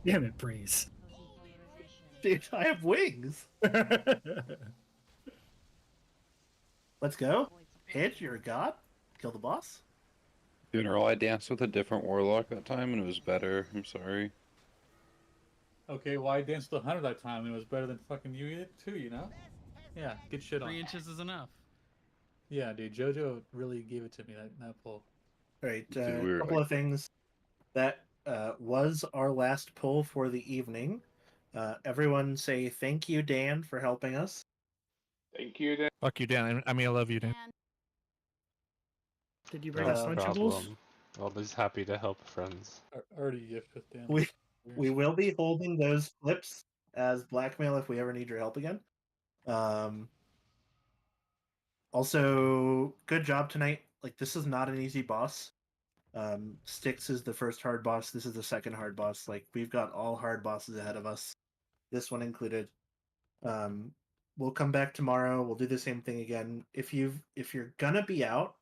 Damn it, Breeze. Dude, I have wings. Let's go. Hitch, you're a god. Kill the boss. Funeral, I danced with a different warlock that time and it was better. I'm sorry. Okay, well, I danced with 100 that time and it was better than fucking you too, you know? Yeah, good shit on. 3 inches is enough. Yeah, dude, JoJo really gave it to me that pull. All right, Dude, we a were couple like- of things. That was our last pull for the evening. Everyone say thank you, Dan, for helping us. Thank you, Dan. Fuck you, Dan. I mean, I love you, Dan. Did you bring No us Lunchables? problem. Always happy to help friends. Already gift with Dan. We will be holding those clips as blackmail if we ever need your help again. Also, good job tonight. Like, this is not an easy boss. Styx is the first hard boss. This is the second hard boss. Like, we've got all hard bosses ahead of us, this one included. We'll come back tomorrow. We'll do the same thing again. If you're gonna be out,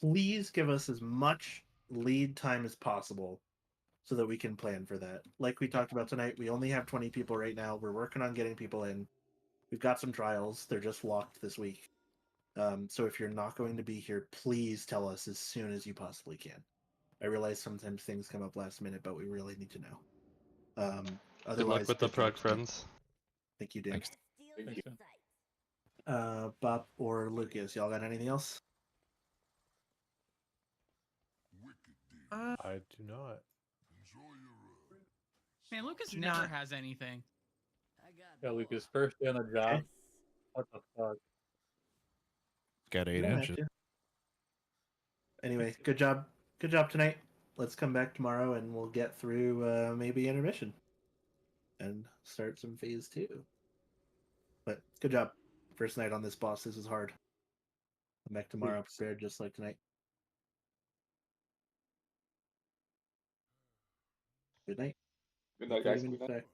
please give us as much lead time as possible so that we can plan for that. Like we talked about tonight, we only have 20 people right now. We're working on getting people in. We've got some trials. They're just locked this week. So if you're not going to be here, please tell us as soon as you possibly can. I realize sometimes things come up last minute, but we really need to know. Otherwise, Good luck with the good Prog job. friends. Thank you, Dan. Thanks. Thanks, Dan. Bob or Lucas, y'all got anything else? I do not. Man, Lucas Do never not. has anything. Yeah, Lucas, first day on the job. Okay. What the fuck? Got 8 You don't have inches. to. Anyway, good job. Good job tonight. Let's come back tomorrow and we'll get through maybe intermission and start some phase 2. But good job. First night on this boss. This is hard. I'm back tomorrow prepared just like tonight. Good night. Good night, 30 guys. Good minutes night. back.